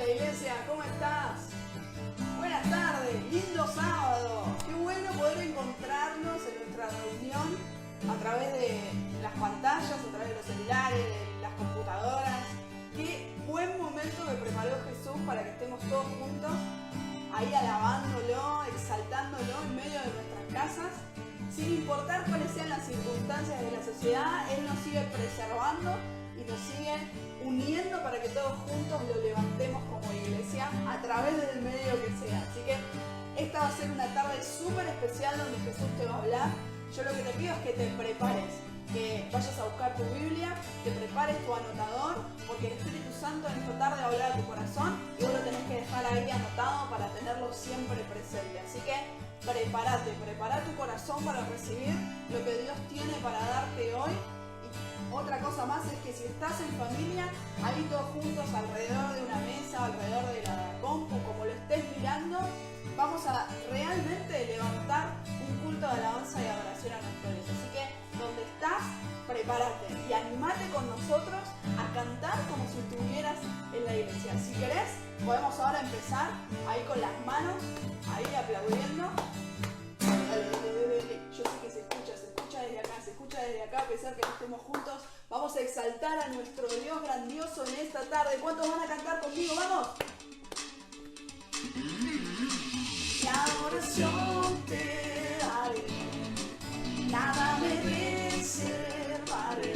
Hola iglesia, ¿cómo estás? Buenas tardes, lindo sábado. Qué bueno poder encontrarnos en nuestra reunión a través de las pantallas, a través de los celulares, de las computadoras. Qué buen momento me preparó Jesús para que estemos todos juntos, ahí alabándolo, exaltándolo en medio de nuestras casas. Sin importar cuáles sean las circunstancias de la sociedad, Él nos sigue preservando y nos sigue uniendo para que todos juntos lo levantemos como iglesia a través del medio que sea. Así que esta va a ser una tarde súper especial donde Jesús te va a hablar. Yo lo que te pido es que te prepares, que vayas a buscar tu Biblia, que prepares tu anotador, porque el Espíritu Santo en esta tarde va a hablar a tu corazón y vos lo tenés que dejar ahí anotado para tenerlo siempre presente. Así que prepárate, prepara tu corazón para recibir lo que Dios tiene para darte hoy. Otra cosa más es que si estás en familia, ahí todos juntos alrededor de una mesa, alrededor de la compu, como lo estés mirando, vamos a realmente levantar un culto de alabanza y adoración a nuestro Dios. Así que donde estás, prepárate y animate con nosotros a cantar como si estuvieras en la iglesia. Si querés, podemos ahora empezar ahí con las manos, ahí aplaudiendo. Yo sé que se escucha desde acá, a pesar que no estemos juntos. Vamos a exaltar a nuestro Dios grandioso en esta tarde. ¿Cuántos van a cantar conmigo? ¡Vamos! La oración te haré, nada me reservaré.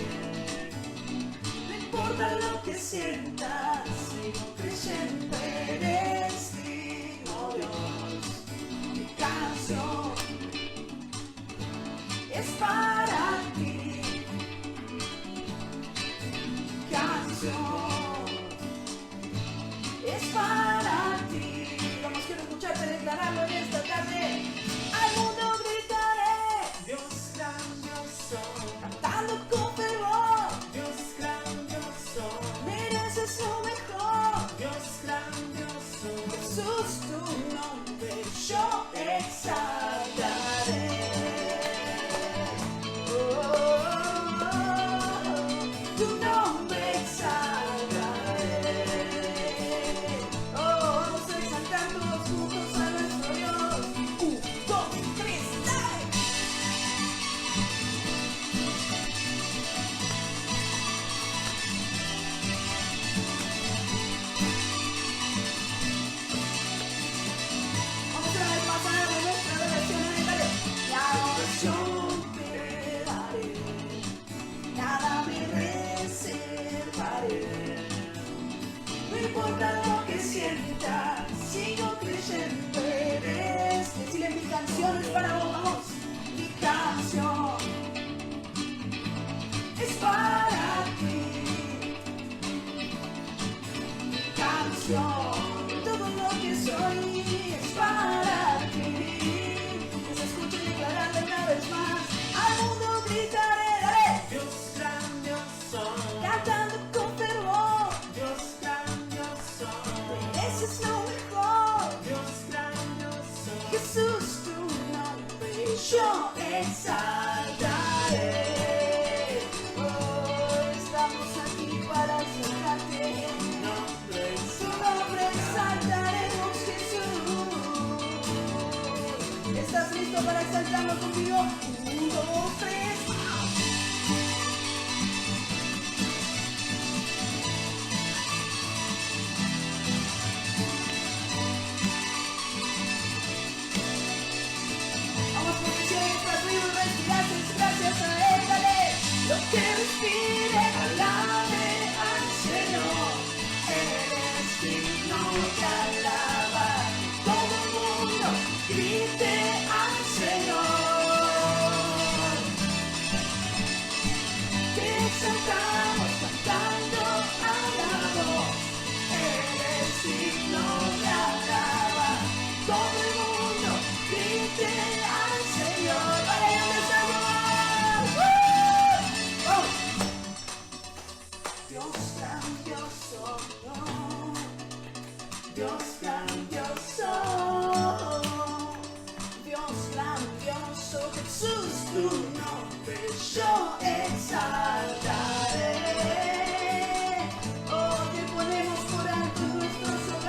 No importa lo que sientas, sigo creyendo, eres digno, Dios. Mi canción es para ti, canción es para ti. Vamos, quiero escucharte declararlo en esta tarde. Al mundo gritaré, Dios grandioso, cantando con fervor, Dios grandioso, mereces lo mejor, Dios grandioso, Jesús tu nombre yo exaltaré. No importa lo que sientas, sigo creyendo, eres. Decirle, mi canción es para vos, vamos. Mi canción es para ti. Mi canción, todo lo que soy es para ti. Que se escuche declararle una vez más. Al mundo gritaré, dale. Dios grandioso, cantando con fervor. Dios grandioso, mereces lo mejor. Dios grandioso, Jesús tu nombre yo exaltaré. Oh, estamos aquí para exaltarte. Tu nombre exaltaremos, Jesús. ¿Estás listo para exaltarlo conmigo? 1, 2, 3. Gracias a Él, dale. Lo que respire, alabe al Señor. Eres digno de alabar. Todo el mundo grite al Señor. Te exaltamos cantando a la voz. Eres digno de alabar. Todo el mundo grite al Señor. Vale, Dios grandioso, Dios grandioso, Dios grandioso, Jesús tu nombre yo exaltaré. Oh, te ponemos por alto nuestros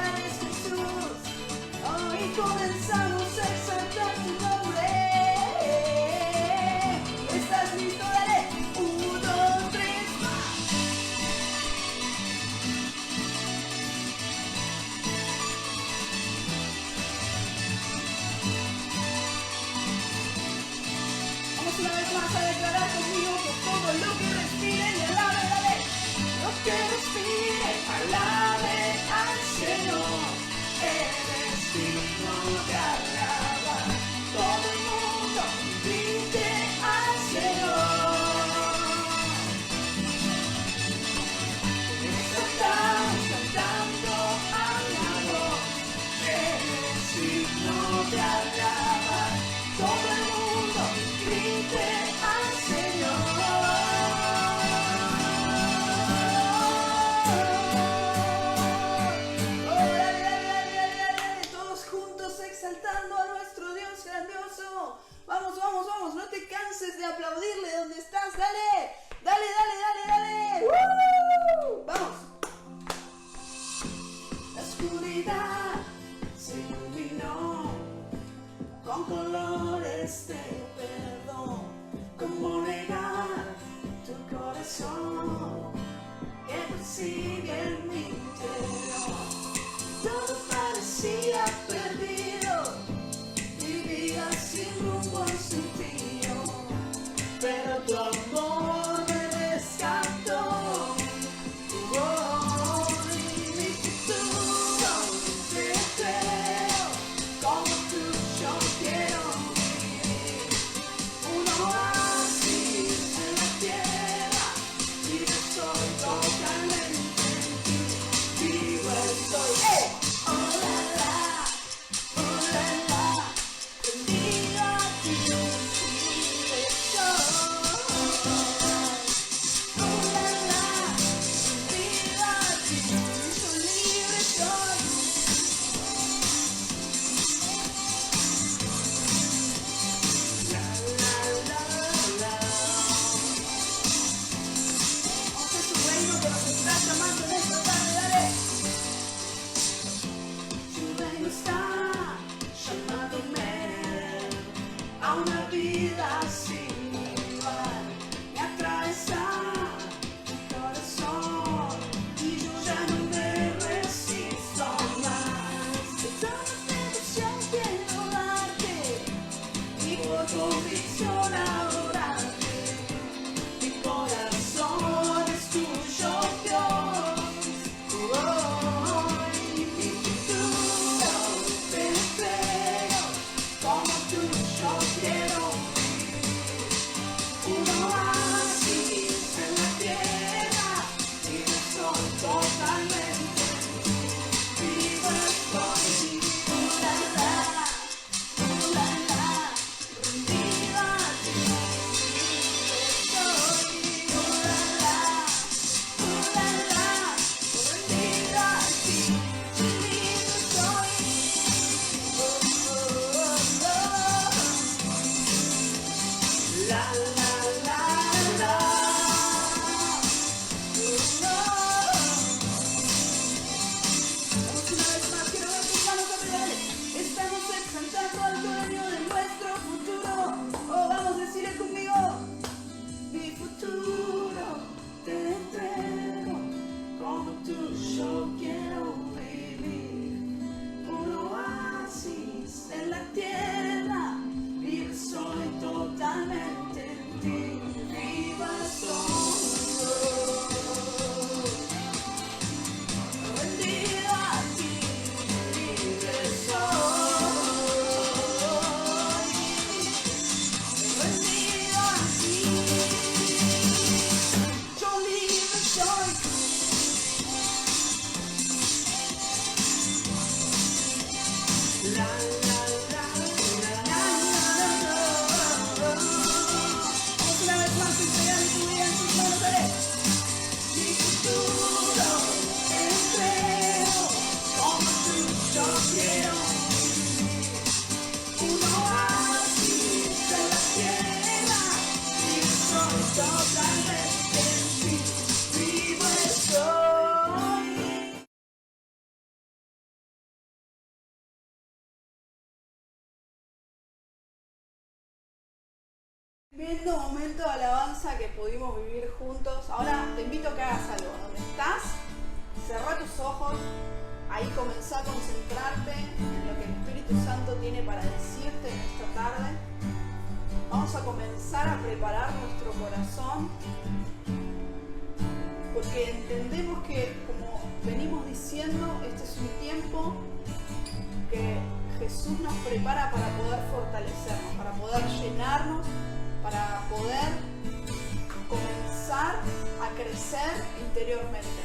sigue en mi interior. Todo parecía perdido, vivía sin rumbo y sentido, pero tu amor me rescató. Oh, y mi futuro te creo, como tú yo quiero vivir. Un oasis en la tierra, y yo soy totalmente en ti. Vivo estoy, oh la la, rendido a ti, libre soy. Oh la la, rendido a ti, yo libre soy. La la la la. Vamos a su reino que nos está llamando en esta tarde, dale. Su reino está llamándome a una vida sin igual. Me atraviesa mi corazón y yo ya no me resisto más. De tanta emoción quiero darte y por convicción adorarte. Mi corazón es tuyo, Dios. Oh, y mi futuro te entrego, como tú yo quiero vivir. Un oasis en la tierra, y yo soy totalmente en ti. Vivo estoy, la la, rendida a ti. Estoy, la la, rendida a ti. Libre soy. La la la la. Vamos una vez más, quiero ver tus manos arriba. Estamos exaltando al dueño de nuestro futuro. Oh, vamos a decirle conmigo. Mi futuro te entrego, como tú yo quiero vivir. Un oasis en la tierra, libre soy totalmente en ti. Viva soy, rendida a ti, libre soy, rendida a ti, yo libre soy. La la la la la la. Vamos una vez más a entregar tu vida en tus manos, dale. Mi futuro te entrego, como tú yo quiero vivir. Un oasis en la tierra, y yo soy totalmente en ti. Vivo estoy. Tremendo momento de alabanza que pudimos vivir juntos. Ahora te invito a que hagas algo. Donde estás, cerrá tus ojos. Ahí comenzá a concentrarte en lo que el Espíritu Santo tiene para decirte en esta tarde. Vamos a comenzar a preparar nuestro corazón, porque entendemos que, como venimos diciendo, este es un tiempo que Jesús nos prepara para poder fortalecernos, para poder llenarnos, para poder comenzar a crecer interiormente.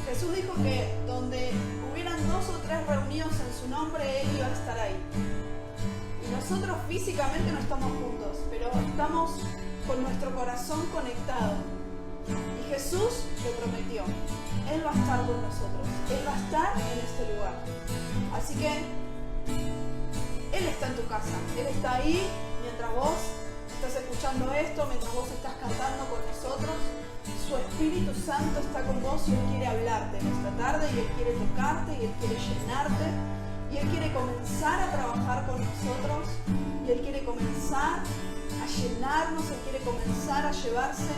Jesús dijo que donde hubieran 2 o 3 reunidos en su nombre, Él iba a estar ahí. Y nosotros físicamente no estamos juntos, pero estamos con nuestro corazón conectado. Y Jesús lo prometió. Él va a estar con nosotros. Él va a estar en este lugar. Así que Él está en tu casa. Él está ahí mientras vos estás escuchando esto, mientras vos estás cantando con nosotros. Su Espíritu Santo está con vos y Él quiere hablarte en esta tarde, y Él quiere tocarte, y Él quiere llenarte, y Él quiere comenzar a trabajar con nosotros, y Él quiere comenzar a llenarnos, Él quiere comenzar a llevarse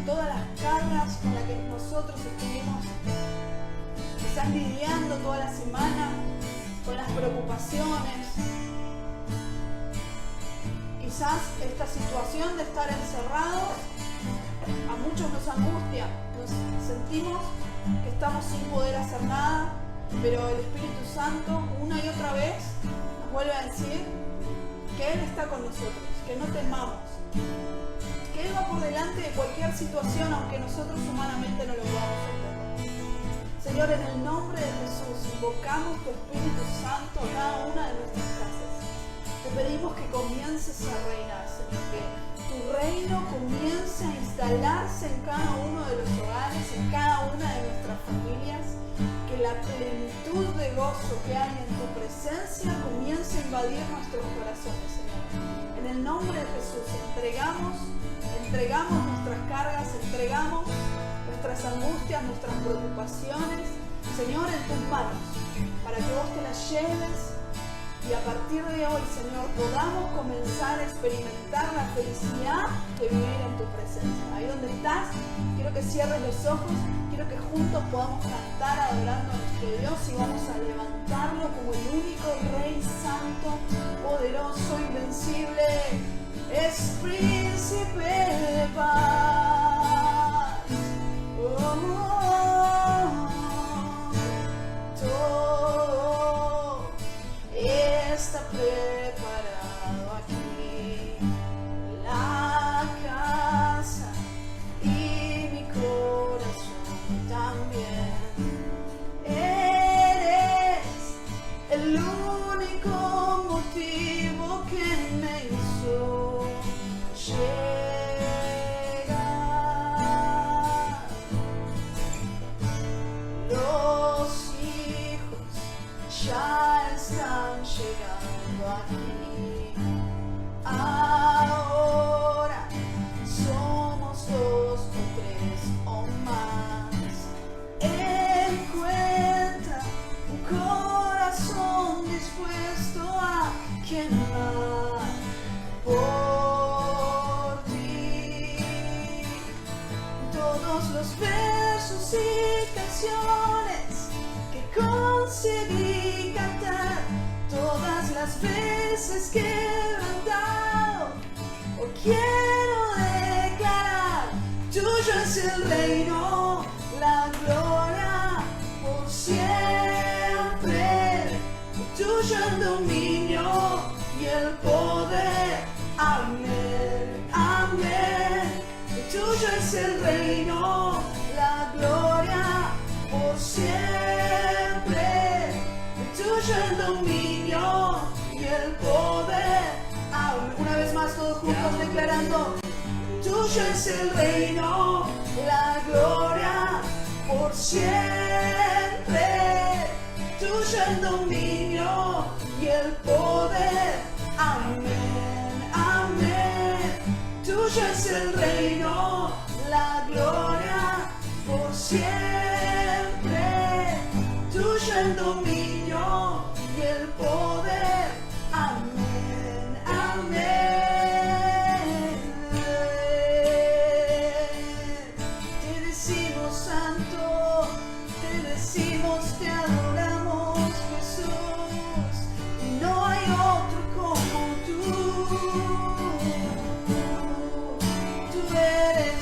todas las cargas con las que nosotros estuvimos quizás lidiando toda la semana, con las preocupaciones. Quizás esta situación de estar encerrados a muchos nos angustia, nos sentimos que estamos sin poder hacer nada, pero el Espíritu Santo una y otra vez nos vuelve a decir que Él está con nosotros, que no temamos, que Él va por delante de cualquier situación, aunque nosotros humanamente no lo podamos entender. Señor, en el nombre de Jesús, invocamos tu Espíritu Santo a cada una de nuestras casas. Te pedimos que comiences a reinar, Señor, que tu reino comience a instalarse en cada uno de los hogares, en cada una de nuestras familias, que la plenitud de gozo que hay en tu presencia comience a invadir nuestros corazones, Señor. En el nombre de Jesús entregamos nuestras cargas, entregamos nuestras angustias, nuestras preocupaciones, Señor, en tus manos, para que vos te las lleves. Y a partir de hoy, Señor, podamos comenzar a experimentar la felicidad de vivir en tu presencia. Ahí donde estás, quiero que cierres los ojos, quiero que juntos podamos cantar adorando a nuestro Dios y vamos a levantarlo como el único Rey Santo, poderoso, invencible, es príncipe de paz. Todo está preparado aquí, la casa y mi corazón también. Eres el único motivo que me hizo llegar. Los hijos ya están llegando aquí. Ahora somos 2 o 3 o más. Encuentra un corazón dispuesto a quemar por ti. Todos los versos y canciones que conseguí cantar, todas las veces que he cantado, hoy quiero declarar: tuyo es el reino, la gloria por siempre, tuyo el dominio y el poder. Amén, amén. Tuyo es el reino, la gloria por siempre, tuyo el dominio y el poder. Una vez más todos juntos declarando: tuyo es el reino, la gloria por siempre, tuyo el dominio y el poder. Amén, amén. Tuyo es el reino, la gloria por siempre, tuyo el dominio y el poder. Amén, amén. Te decimos santo, te decimos te adoramos, Jesús, y no hay otro como tú. Tú eres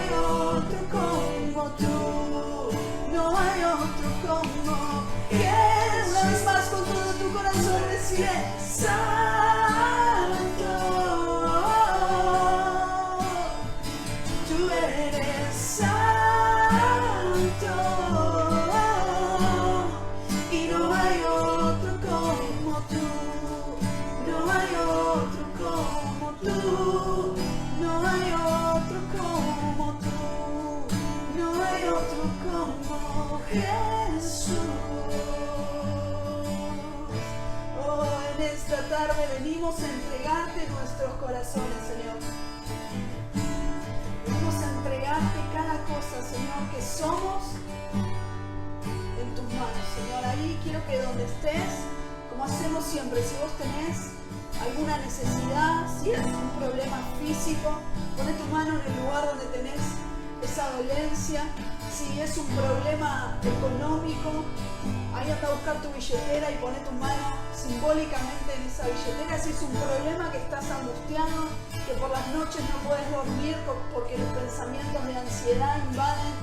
hay otro como tú, no hay otro como Jesús. Una vez más con todo tu corazón recibe santo. Tú eres santo y no hay otro como tú, no hay otro como tú, no hay otro como tú, no hay otro como Jesús. Oh, en esta tarde venimos a entregarte nuestros corazones, Señor. Venimos a entregarte cada cosa, Señor, que somos en tus manos, Señor. Ahí quiero que donde estés, como hacemos siempre, si vos tenés alguna necesidad, si es un problema físico, pone tu mano en el lugar donde tenés esa dolencia. Si es un problema económico, ahí anda a buscar tu billetera y pone tu mano simbólicamente en esa billetera. Si es un problema que estás angustiado, que por las noches no puedes dormir porque los pensamientos de ansiedad invaden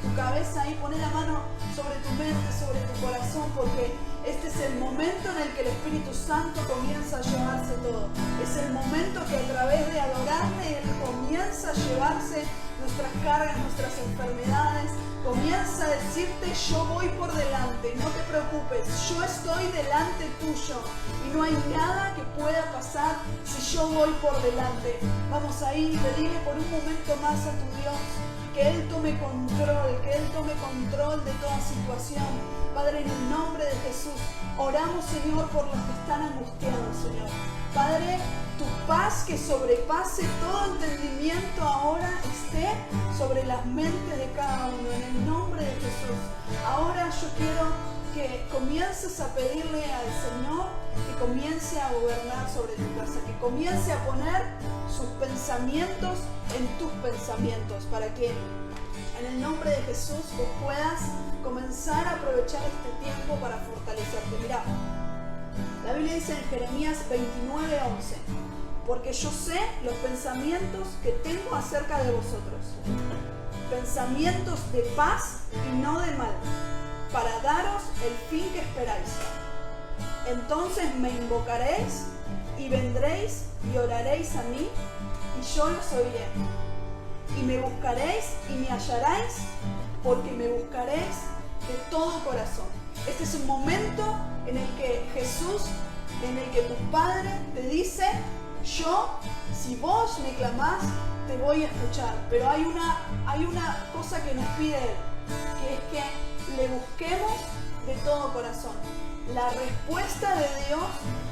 tu cabeza, ahí pone la mano sobre tu mente, sobre tu corazón, porque este es el momento en el que el Espíritu Santo comienza a llevarse todo. Es el momento que a través de adorarte Él comienza a llevarse nuestras cargas, nuestras enfermedades, comienza a decirte: yo voy por delante, no te preocupes, yo estoy delante tuyo y no hay nada que pueda pasar si yo voy por delante. Vamos a ir y pedirle por un momento más a tu Dios que Él tome control, que Él tome control de toda situación. Padre, en el nombre de Jesús, oramos, Señor, por los que están angustiados, Señor. Padre, tu paz que sobrepase todo entendimiento ahora esté sobre las mentes de cada uno, en el nombre de Jesús. Ahora yo quiero que comiences a pedirle al Señor que comience a gobernar sobre tu casa, que comience a poner sus pensamientos en tus pensamientos, para que en el nombre de Jesús vos puedas comenzar a aprovechar este tiempo para fortalecerte. Mirá, la Biblia dice en Jeremías 29:11: porque yo sé los pensamientos que tengo acerca de vosotros, pensamientos de paz y no de mal, para daros el fin que esperáis. Entonces me invocaréis y vendréis y oraréis a mí, y yo los oiré. Y me buscaréis y me hallaréis, porque me buscaréis de todo corazón. Este es un momento en el que Jesús, en el que tu Padre te dice: yo, si vos me clamás, te voy a escuchar. Pero hay una cosa que nos pide Él, que es que le busquemos de todo corazón. La respuesta de Dios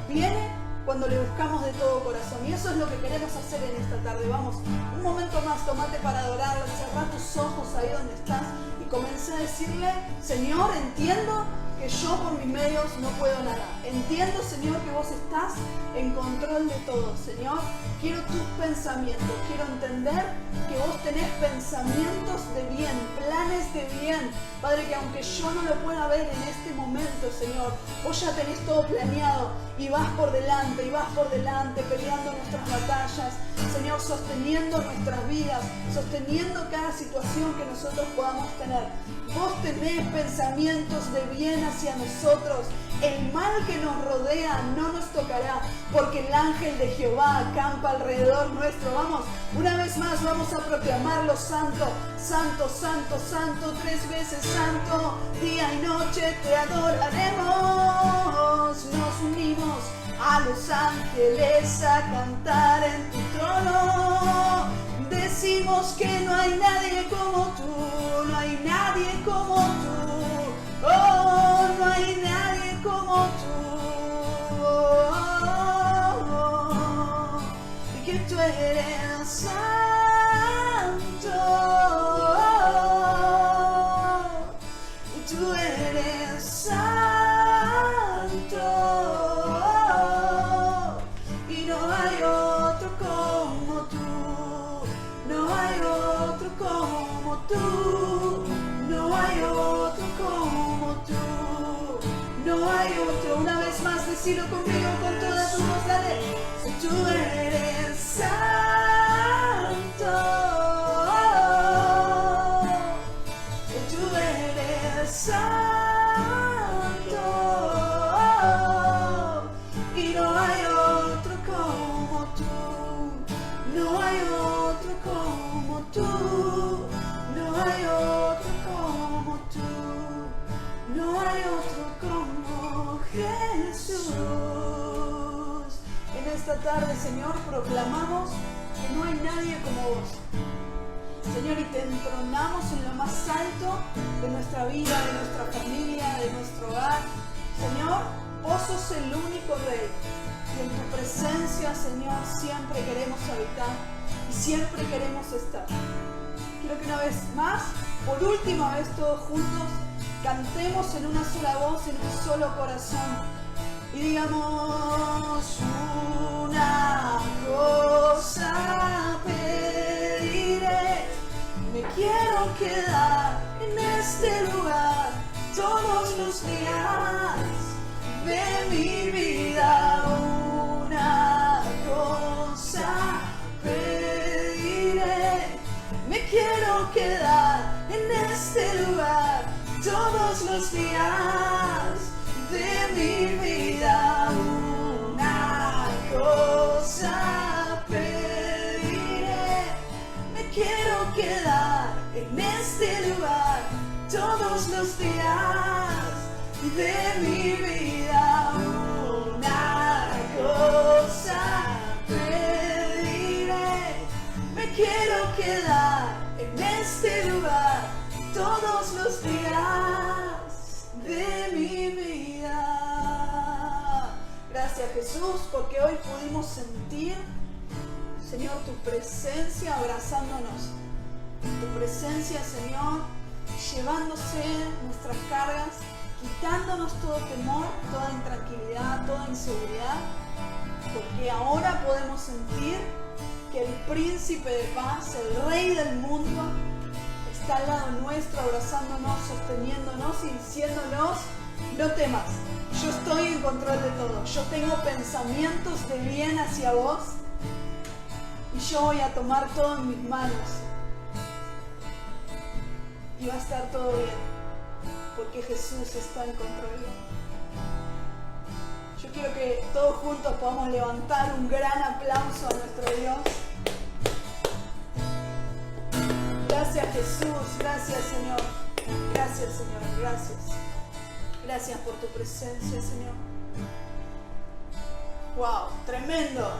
viene cuando le buscamos de todo corazón. Y eso es lo que queremos hacer en esta tarde. Vamos, un momento más, tomate para adorarle, cerrá tus ojos ahí donde estás y comencé a decirle: Señor, entiendo que yo por mis medios no puedo nada. Entiendo, Señor, que vos estás en control de todo. Señor, quiero tus pensamientos. Quiero entender que vos tenés pensamientos de bien, planes de bien. Padre, que aunque yo no lo pueda ver en este momento, Señor, vos ya tenés todo planeado y vas por delante, peleando nuestras batallas. Señor, sosteniendo nuestras vidas, sosteniendo cada situación que nosotros podamos tener. Vos tenés pensamientos de bien hacia nosotros. El mal que nos rodea no nos tocará, porque el ángel de Jehová acampa alrededor nuestro. Vamos, una vez más vamos a proclamarlo: santo, santo, santo, santo, 3 veces santo, día y noche te adoraremos. Nos unimos a los ángeles a cantar en tu trono. Decimos que no hay nadie como tú, no hay nadie como tú, oh, no hay nadie como tú, oh, y que tú eres santo, y tú eres santo, y no hay otro como tú. No hay otro como tú, no hay otro como tú, no hay otro. Una vez más, decilo conmigo con toda tu voz, dale. Si tú eres santo, esta tarde, Señor, proclamamos que no hay nadie como vos. Señor, y te entronamos en lo más alto de nuestra vida, de nuestra familia, de nuestro hogar. Señor, vos sos el único Rey. Y en tu presencia, Señor, siempre queremos habitar y siempre queremos estar. Quiero que una vez más, por última vez todos juntos, cantemos en una sola voz, en un solo corazón. Y digamos: una cosa pediré, me quiero quedar en este lugar todos los días de mi vida. Una cosa pediré, me quiero quedar en este lugar todos los días de mi vida. Una cosa pediré, me quiero quedar en este lugar todos los días de mi vida. Una cosa pediré, me quiero quedar en este lugar todos los días de mi vida. Gracias, Jesús, porque hoy pudimos sentir, Señor, tu presencia abrazándonos. Tu presencia, Señor, llevándose nuestras cargas, quitándonos todo temor, toda intranquilidad, toda inseguridad, porque ahora podemos sentir que el príncipe de paz, el rey del mundo, está al lado nuestro, abrazándonos, sosteniéndonos y diciéndonos: no temas, yo estoy en control de todo, yo tengo pensamientos de bien hacia vos y yo voy a tomar todo en mis manos y va a estar todo bien, porque Jesús está en control. Yo quiero que todos juntos podamos levantar un gran aplauso a nuestro Dios. Gracias, Jesús, gracias, Señor. Gracias, Señor, gracias. Gracias por tu presencia, Señor. ¡Wow! ¡Tremendo!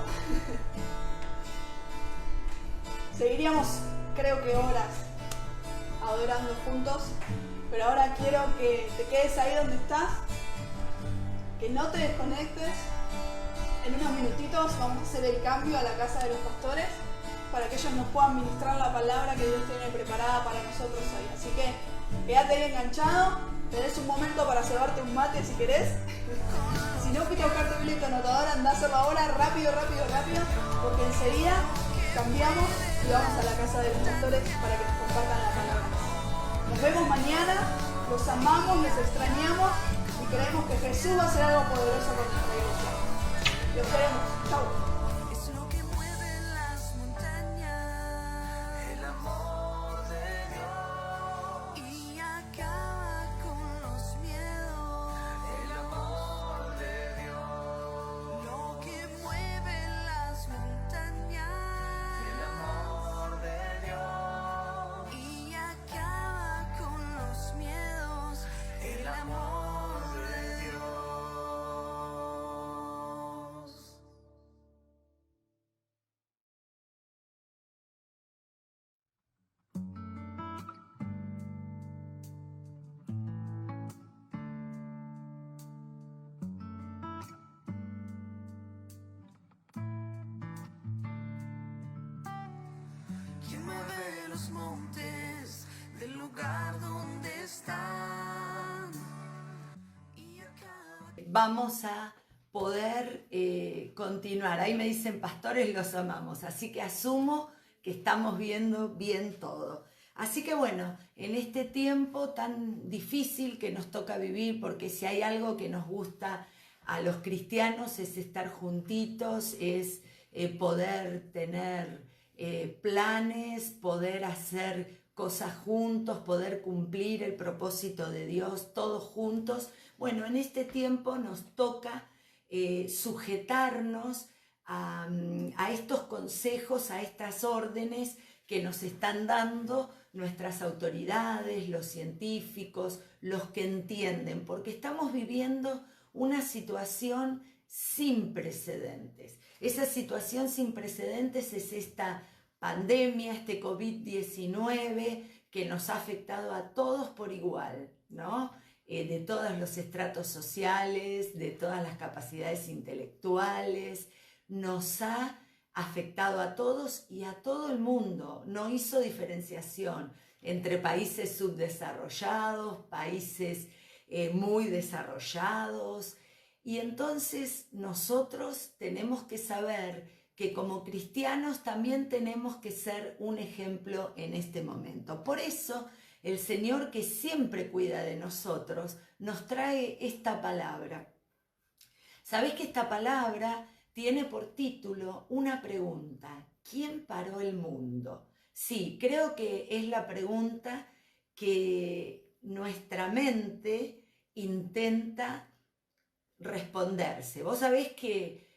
Seguiríamos, creo que horas, adorando juntos, pero ahora quiero que te quedes ahí donde estás, que no te desconectes. En unos minutitos vamos a hacer el cambio a la casa de los pastores para que ellos nos puedan ministrar la palabra que Dios tiene preparada para nosotros hoy. Así que quédate ahí enganchado, tenés un momento para cebarte un mate si querés. Si no fuiste a buscar tu Biblia y tu anotadora, andá a hacerlo ahora, rápido, porque enseguida cambiamos y vamos a la casa de los pastores para que nos compartan la palabra. Nos vemos mañana, los amamos, les extrañamos y creemos que Jesús va a hacer algo poderoso con nuestra iglesia. Los queremos. Chau. ¿Quién mueve los montes del lugar donde están? Vamos a poder continuar. Ahí me dicen: pastores, los amamos. Así que asumo que estamos viendo bien todo. Así que bueno, en este tiempo tan difícil que nos toca vivir, porque si hay algo que nos gusta a los cristianos es estar juntitos, es poder tener planes, poder hacer cosas juntos, poder cumplir el propósito de Dios todos juntos. Bueno, en este tiempo nos toca sujetarnos a estos consejos, a estas órdenes que nos están dando nuestras autoridades, los científicos, los que entienden, porque estamos viviendo una situación sin precedentes. Esa situación sin precedentes es esta pandemia, este COVID-19 que nos ha afectado a todos por igual, ¿no? De todos los estratos sociales, de todas las capacidades intelectuales, nos ha afectado a todos y a todo el mundo. No hizo diferenciación entre países subdesarrollados, países muy desarrollados. Y entonces nosotros tenemos que saber que como cristianos también tenemos que ser un ejemplo en este momento. Por eso el Señor, que siempre cuida de nosotros, nos trae esta palabra. ¿Sabés que esta palabra tiene por título una pregunta? ¿Quién paró el mundo? Sí, creo que es la pregunta que nuestra mente intenta responderse. Vos sabés que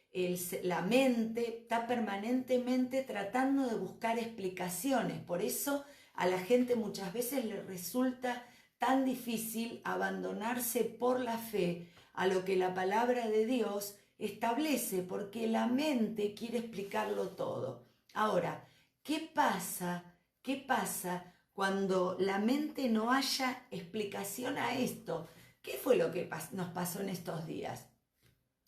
la mente está permanentemente tratando de buscar explicaciones, por eso a la gente muchas veces le resulta tan difícil abandonarse por la fe a lo que la palabra de Dios establece, porque la mente quiere explicarlo todo. Ahora, ¿qué pasa cuando la mente no haya explicación a esto? ¿Qué fue lo que nos pasó en estos días?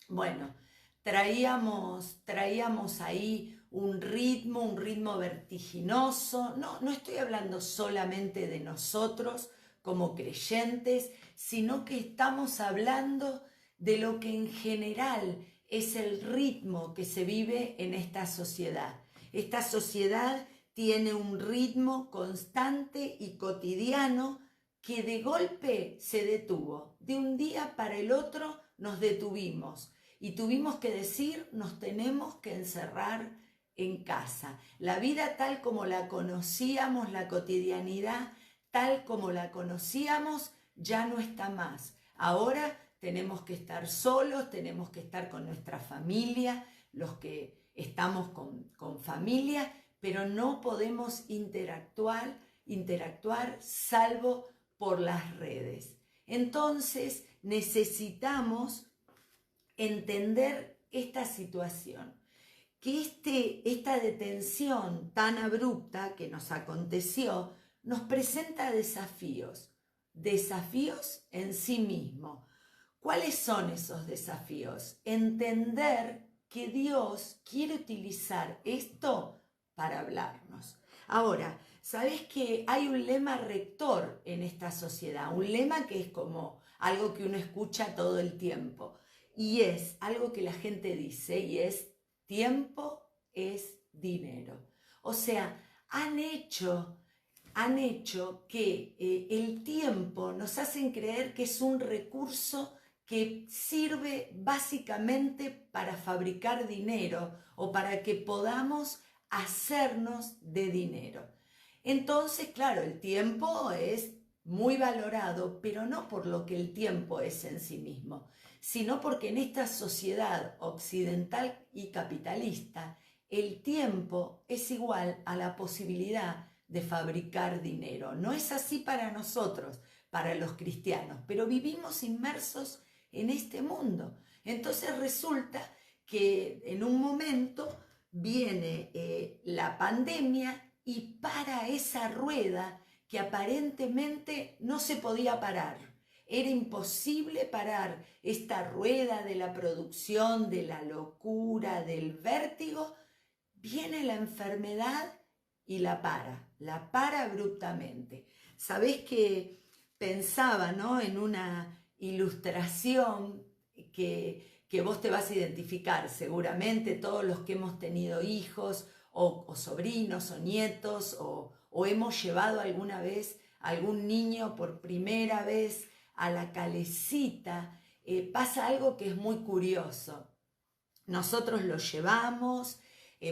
Bueno, traíamos ahí un ritmo vertiginoso. No estoy hablando solamente de nosotros como creyentes, sino que estamos hablando de lo que en general es el ritmo que se vive en esta sociedad. Esta sociedad tiene un ritmo constante y cotidiano que de golpe se detuvo. De un día para el otro nos detuvimos y tuvimos que decir, nos tenemos que encerrar en casa. La vida tal como la conocíamos, la cotidianidad tal como la conocíamos, ya no está más. Ahora tenemos que estar solos, tenemos que estar con nuestra familia, los que estamos con familia, pero no podemos interactuar salvo por las redes. Entonces necesitamos entender esta situación, que esta detención tan abrupta que nos aconteció nos presenta desafíos en sí mismo. ¿Cuáles son esos desafíos? Entender que Dios quiere utilizar esto para hablarnos. Ahora, ¿sabés que hay un lema rector en esta sociedad? Un lema que es como algo que uno escucha todo el tiempo. Y es algo que la gente dice y es: tiempo es dinero. O sea, han hecho que el tiempo nos hacen creer que es un recurso que sirve básicamente para fabricar dinero o para que podamos hacernos de dinero. Entonces, claro, el tiempo es muy valorado, pero no por lo que el tiempo es en sí mismo, sino porque en esta sociedad occidental y capitalista, el tiempo es igual a la posibilidad de fabricar dinero. No es así para nosotros, para los cristianos, pero vivimos inmersos en este mundo. Entonces resulta que en un momento viene la pandemia y para esa rueda que aparentemente no se podía parar. Era imposible parar esta rueda de la producción, de la locura, del vértigo. Viene la enfermedad y la para abruptamente. Sabés que pensaba, ¿no?, en una ilustración que vos te vas a identificar seguramente, todos los que hemos tenido hijos o sobrinos o nietos o hemos llevado alguna vez a algún niño por primera vez a la calecita. Pasa algo que es muy curioso. Nosotros lo llevamos,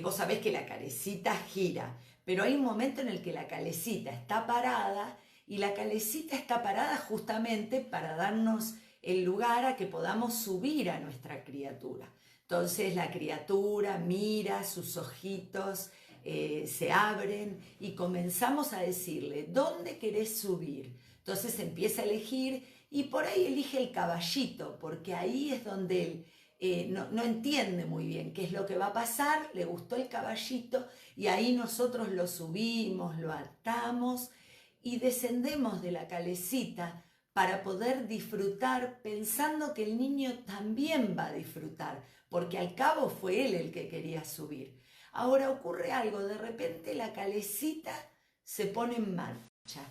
vos sabés que la calecita gira, pero hay un momento en el que la calecita está parada y la calecita está parada justamente para darnos el lugar a que podamos subir a nuestra criatura. Entonces la criatura mira, sus ojitos se abren y comenzamos a decirle: ¿dónde querés subir? Entonces empieza a elegir y por ahí elige el caballito, porque ahí es donde no entiende muy bien qué es lo que va a pasar, le gustó el caballito y ahí nosotros lo subimos, lo atamos y descendemos de la calecita para poder disfrutar pensando que el niño también va a disfrutar, porque al cabo fue él el que quería subir. Ahora ocurre algo, de repente la calecita se pone en marcha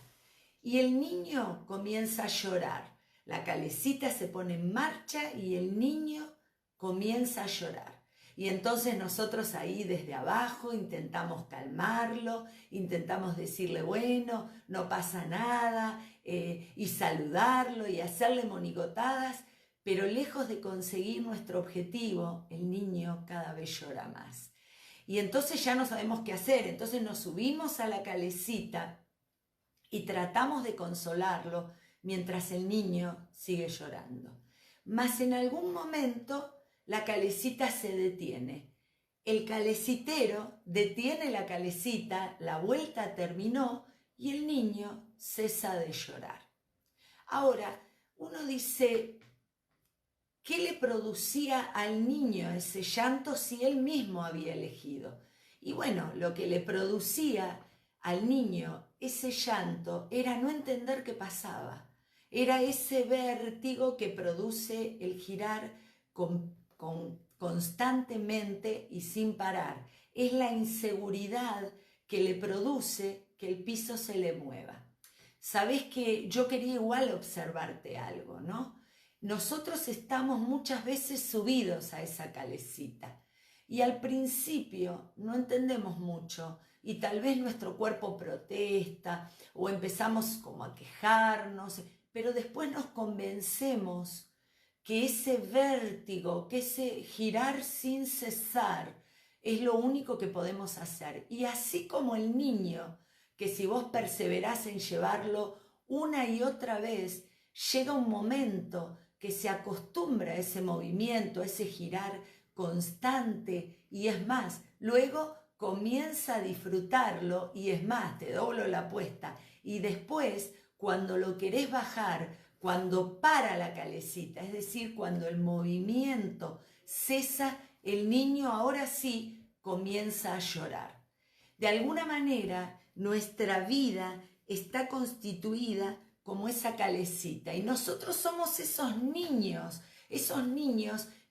y el niño comienza a llorar. La calecita se pone en marcha y el niño comienza a llorar. Y entonces nosotros ahí desde abajo intentamos calmarlo, intentamos decirle, bueno, no pasa nada, y saludarlo y hacerle monigotadas, pero lejos de conseguir nuestro objetivo, el niño cada vez llora más. Y entonces ya no sabemos qué hacer, entonces nos subimos a la calecita y tratamos de consolarlo mientras el niño sigue llorando. Mas en algún momento la calecita se detiene. El calecitero detiene la calecita, la vuelta terminó y el niño cesa de llorar. Ahora, uno dice, ¿qué le producía al niño ese llanto si él mismo había elegido? Y bueno, lo que le producía al niño ese llanto era no entender qué pasaba. Era ese vértigo que produce el girar constantemente y sin parar. Es la inseguridad que le produce que el piso se le mueva. Sabés que yo quería igual observarte algo, ¿no? Nosotros estamos muchas veces subidos a esa calecita y al principio no entendemos mucho y tal vez nuestro cuerpo protesta o empezamos como a quejarnos, pero después nos convencemos que ese vértigo, que ese girar sin cesar es lo único que podemos hacer. Y así como el niño, que si vos perseverás en llevarlo una y otra vez, llega un momento que se acostumbra a ese movimiento, a ese girar constante y es más, luego comienza a disfrutarlo y es más, te doblo la apuesta y después cuando lo querés bajar, cuando para la calecita, es decir, cuando el movimiento cesa, el niño ahora sí comienza a llorar. De alguna manera, nuestra vida está constituida como esa calecita y nosotros somos esos niños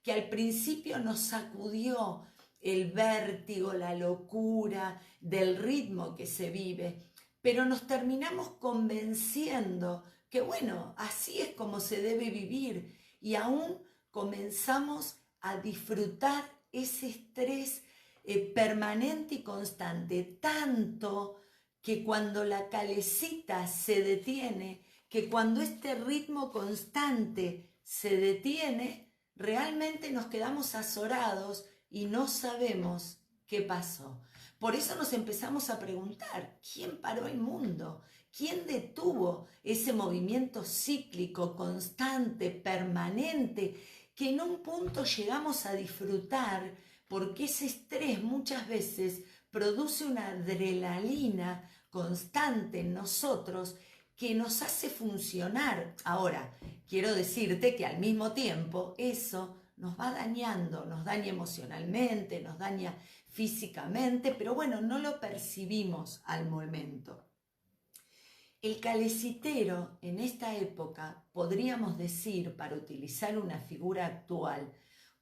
que al principio nos sacudió el vértigo, la locura del ritmo que se vive, pero nos terminamos convenciendo que bueno, así es como se debe vivir y aún comenzamos a disfrutar ese estrés permanente y constante, tanto que cuando la calecita se detiene, que cuando este ritmo constante se detiene, realmente nos quedamos azorados y no sabemos qué pasó. Por eso nos empezamos a preguntar, ¿quién paró el mundo? ¿Quién detuvo ese movimiento cíclico, constante, permanente, que en un punto llegamos a disfrutar porque ese estrés muchas veces produce una adrenalina constante en nosotros que nos hace funcionar? Ahora, quiero decirte que al mismo tiempo eso nos va dañando, nos daña emocionalmente, nos daña físicamente, pero bueno, no lo percibimos al momento. El calecitero en esta época, podríamos decir, para utilizar una figura actual,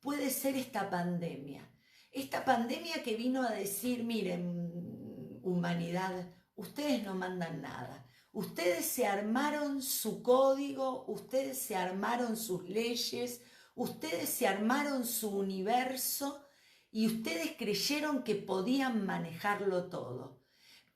puede ser esta pandemia. Esta pandemia que vino a decir, miren, humanidad, ustedes no mandan nada. Ustedes se armaron su código, ustedes se armaron sus leyes, ustedes se armaron su universo y ustedes creyeron que podían manejarlo todo.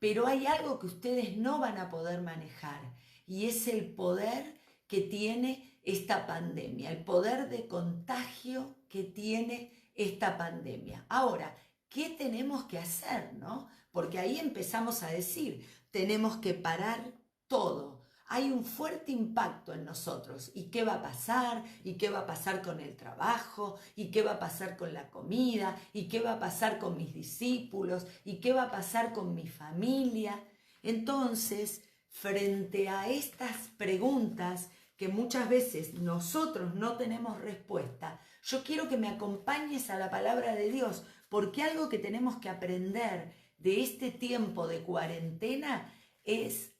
Pero hay algo que ustedes no van a poder manejar y es el poder que tiene esta pandemia, el poder de contagio que tiene esta pandemia. Ahora, ¿qué tenemos que hacer, no? Porque ahí empezamos a decir, tenemos que parar todo. Hay un fuerte impacto en nosotros. ¿Y qué va a pasar? ¿Y qué va a pasar con el trabajo? ¿Y qué va a pasar con la comida? ¿Y qué va a pasar con mis discípulos? ¿Y qué va a pasar con mi familia? Entonces, frente a estas preguntas que muchas veces nosotros no tenemos respuesta, yo quiero que me acompañes a la palabra de Dios, porque algo que tenemos que aprender de este tiempo de cuarentena es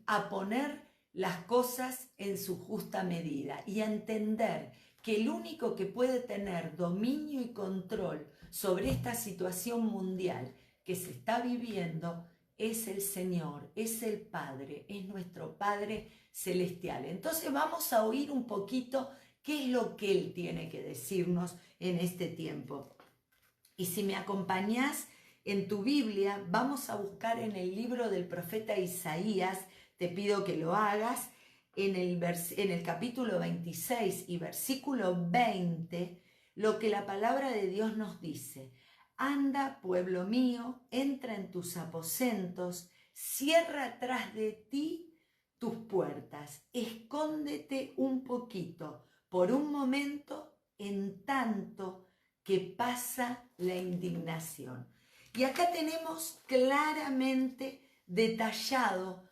a poner las cosas en su justa medida y a entender que el único que puede tener dominio y control sobre esta situación mundial que se está viviendo es el Señor, es el Padre, es nuestro Padre celestial. Entonces vamos a oír un poquito qué es lo que Él tiene que decirnos en este tiempo. Y si me acompañás en tu Biblia, vamos a buscar en el libro del profeta Isaías, te pido que lo hagas, en el capítulo 26 y versículo 20, lo que la palabra de Dios nos dice. Anda, pueblo mío, entra en tus aposentos, cierra tras de ti tus puertas, escóndete un poquito, por un momento, en tanto que pasa la indignación. Y acá tenemos claramente detallado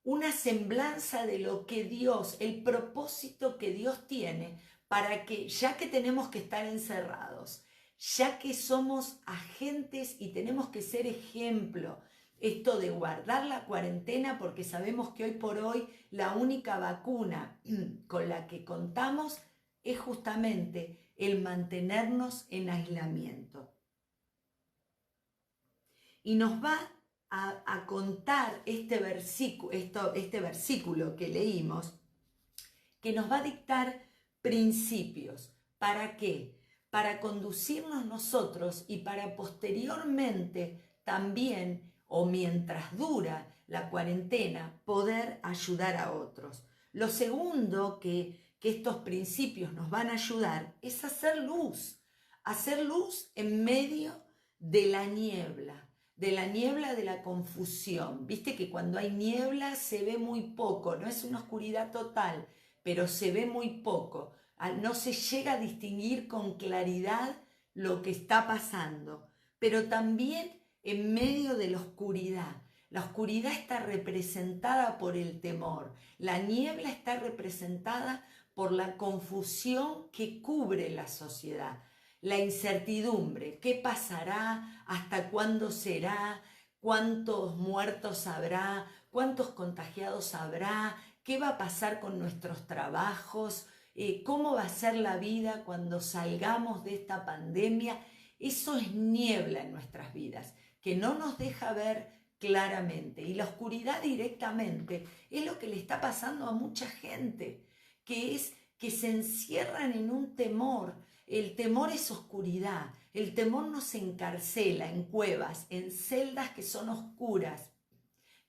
una semblanza de lo que Dios, el propósito que Dios tiene para que, ya que tenemos que estar encerrados, ya que somos agentes y tenemos que ser ejemplo, esto de guardar la cuarentena, porque sabemos que hoy por hoy la única vacuna con la que contamos es justamente el mantenernos en aislamiento. Y nos va a contar este versículo que leímos, que nos va a dictar principios. ¿Para qué? Para conducirnos nosotros y para posteriormente también, o mientras dura la cuarentena, poder ayudar a otros. Lo segundo que estos principios nos van a ayudar es hacer luz en medio de la niebla de la confusión. Viste que cuando hay niebla se ve muy poco, no es una oscuridad total, pero se ve muy poco. No se llega a distinguir con claridad lo que está pasando, pero también en medio de la oscuridad. La oscuridad está representada por el temor, la niebla está representada por la confusión que cubre la sociedad. La incertidumbre, ¿qué pasará? ¿Hasta cuándo será? ¿Cuántos muertos habrá? ¿Cuántos contagiados habrá? ¿Qué va a pasar con nuestros trabajos? ¿Cómo va a ser la vida cuando salgamos de esta pandemia? Eso es niebla en nuestras vidas, que no nos deja ver claramente. Y la oscuridad directamente es lo que le está pasando a mucha gente, que es que se encierran en un temor. El temor es oscuridad, el temor nos encarcela en cuevas, en celdas que son oscuras,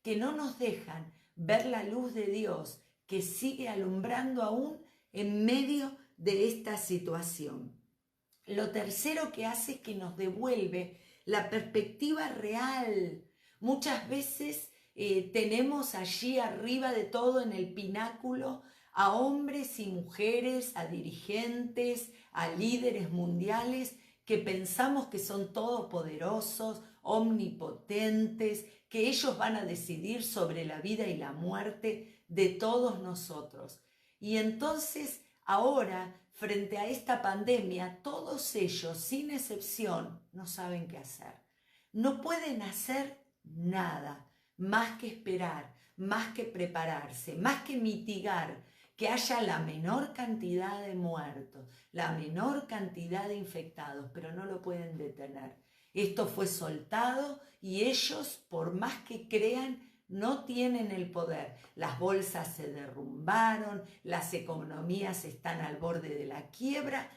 que no nos dejan ver la luz de Dios que sigue alumbrando aún en medio de esta situación. Lo tercero que hace es que nos devuelve la perspectiva real. Muchas veces tenemos allí arriba de todo en el pináculo a hombres y mujeres, a dirigentes, a líderes mundiales que pensamos que son todopoderosos, omnipotentes, que ellos van a decidir sobre la vida y la muerte de todos nosotros. Y entonces ahora, frente a esta pandemia, todos ellos, sin excepción, no saben qué hacer. No pueden hacer nada más que esperar, más que prepararse, más que mitigar que haya la menor cantidad de muertos, la menor cantidad de infectados, pero no lo pueden detener. Esto fue soltado y ellos, por más que crean, no tienen el poder. Las bolsas se derrumbaron, las economías están al borde de la quiebra,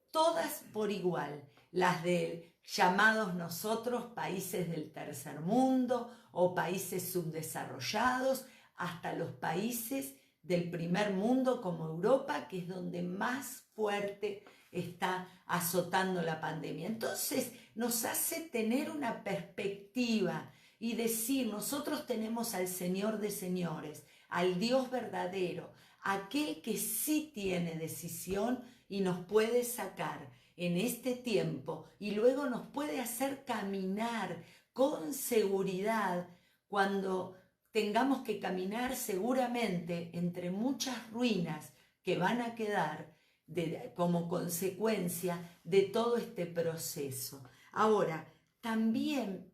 todas por igual. Las de llamados nosotros países del tercer mundo o países subdesarrollados, hasta los países del primer mundo como Europa, que es donde más fuerte está azotando la pandemia. Entonces nos hace tener una perspectiva y decir, nosotros tenemos al Señor de señores, al Dios verdadero, aquel que sí tiene decisión y nos puede sacar en este tiempo y luego nos puede hacer caminar con seguridad cuando tengamos que caminar seguramente entre muchas ruinas que van a quedar como consecuencia de todo este proceso. Ahora, también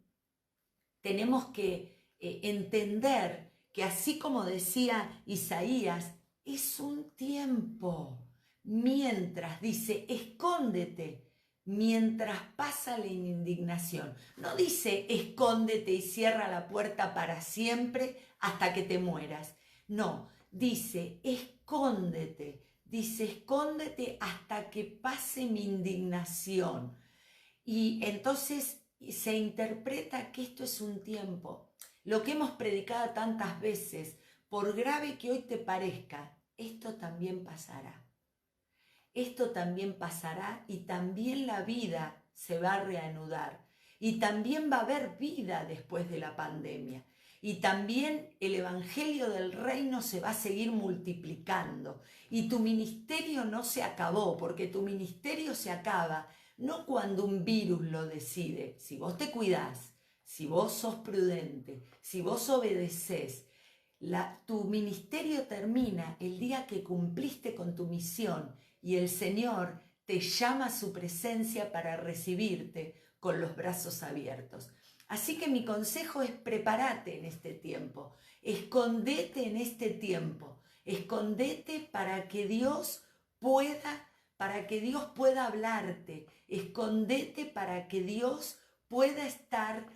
tenemos que entender que así como decía Isaías, es un tiempo. Mientras, dice, escóndete mientras pasa la indignación. No dice escóndete y cierra la puerta para siempre hasta que te mueras. No, dice escóndete. Dice escóndete hasta que pase mi indignación. Y entonces se interpreta que esto es un tiempo. Lo que hemos predicado tantas veces, por grave que hoy te parezca, esto también pasará. Esto también pasará y también la vida se va a reanudar. Y también va a haber vida después de la pandemia. Y también el evangelio del reino se va a seguir multiplicando. Y tu ministerio no se acabó, porque tu ministerio se acaba no cuando un virus lo decide. Si vos te cuidás, si vos sos prudente, si vos obedecés, tu ministerio termina el día que cumpliste con tu misión y el Señor te llama a su presencia para recibirte con los brazos abiertos. Así que mi consejo es prepárate en este tiempo, escondete en este tiempo, escondete para que Dios pueda hablarte, escondete para que Dios pueda estar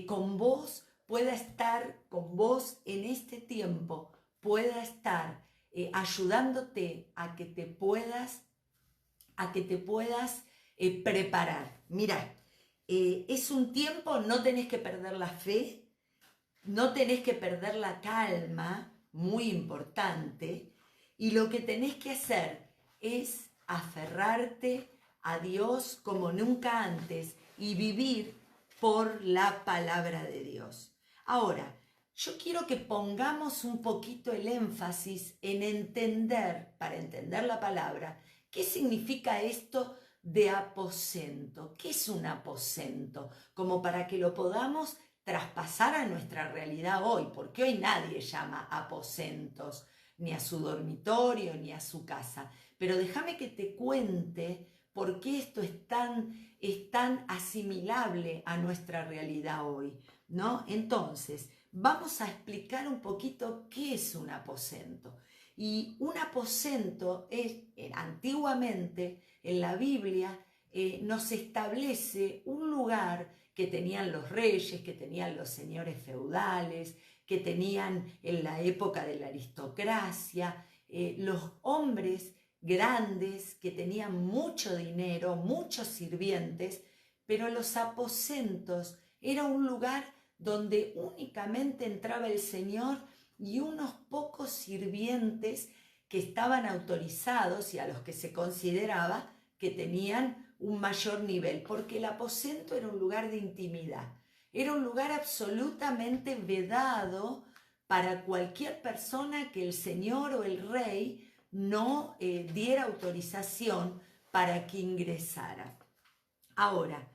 con vos, pueda estar con vos en este tiempo, pueda estar ayudándote a que te puedas preparar. Mirá, es un tiempo, no tenés que perder la fe, no tenés que perder la calma, muy importante, y lo que tenés que hacer es aferrarte a Dios como nunca antes y vivir por la palabra de Dios. Ahora, yo quiero que pongamos un poquito el énfasis en entender, para entender la palabra, qué significa esto de aposento. ¿Qué es un aposento? Como para que lo podamos traspasar a nuestra realidad hoy, porque hoy nadie llama aposentos ni a su dormitorio ni a su casa. Pero déjame que te cuente por qué esto es tan asimilable a nuestra realidad hoy, ¿no? Entonces, vamos a explicar un poquito qué es un aposento. Y un aposento antiguamente en la Biblia nos establece un lugar que tenían los reyes, que tenían los señores feudales, que tenían en la época de la aristocracia, los hombres grandes que tenían mucho dinero, muchos sirvientes, pero los aposentos era un lugar donde únicamente entraba el Señor y unos pocos sirvientes que estaban autorizados y a los que se consideraba que tenían un mayor nivel, porque el aposento era un lugar de intimidad, era un lugar absolutamente vedado para cualquier persona que el Señor o el rey no diera autorización para que ingresara. Ahora,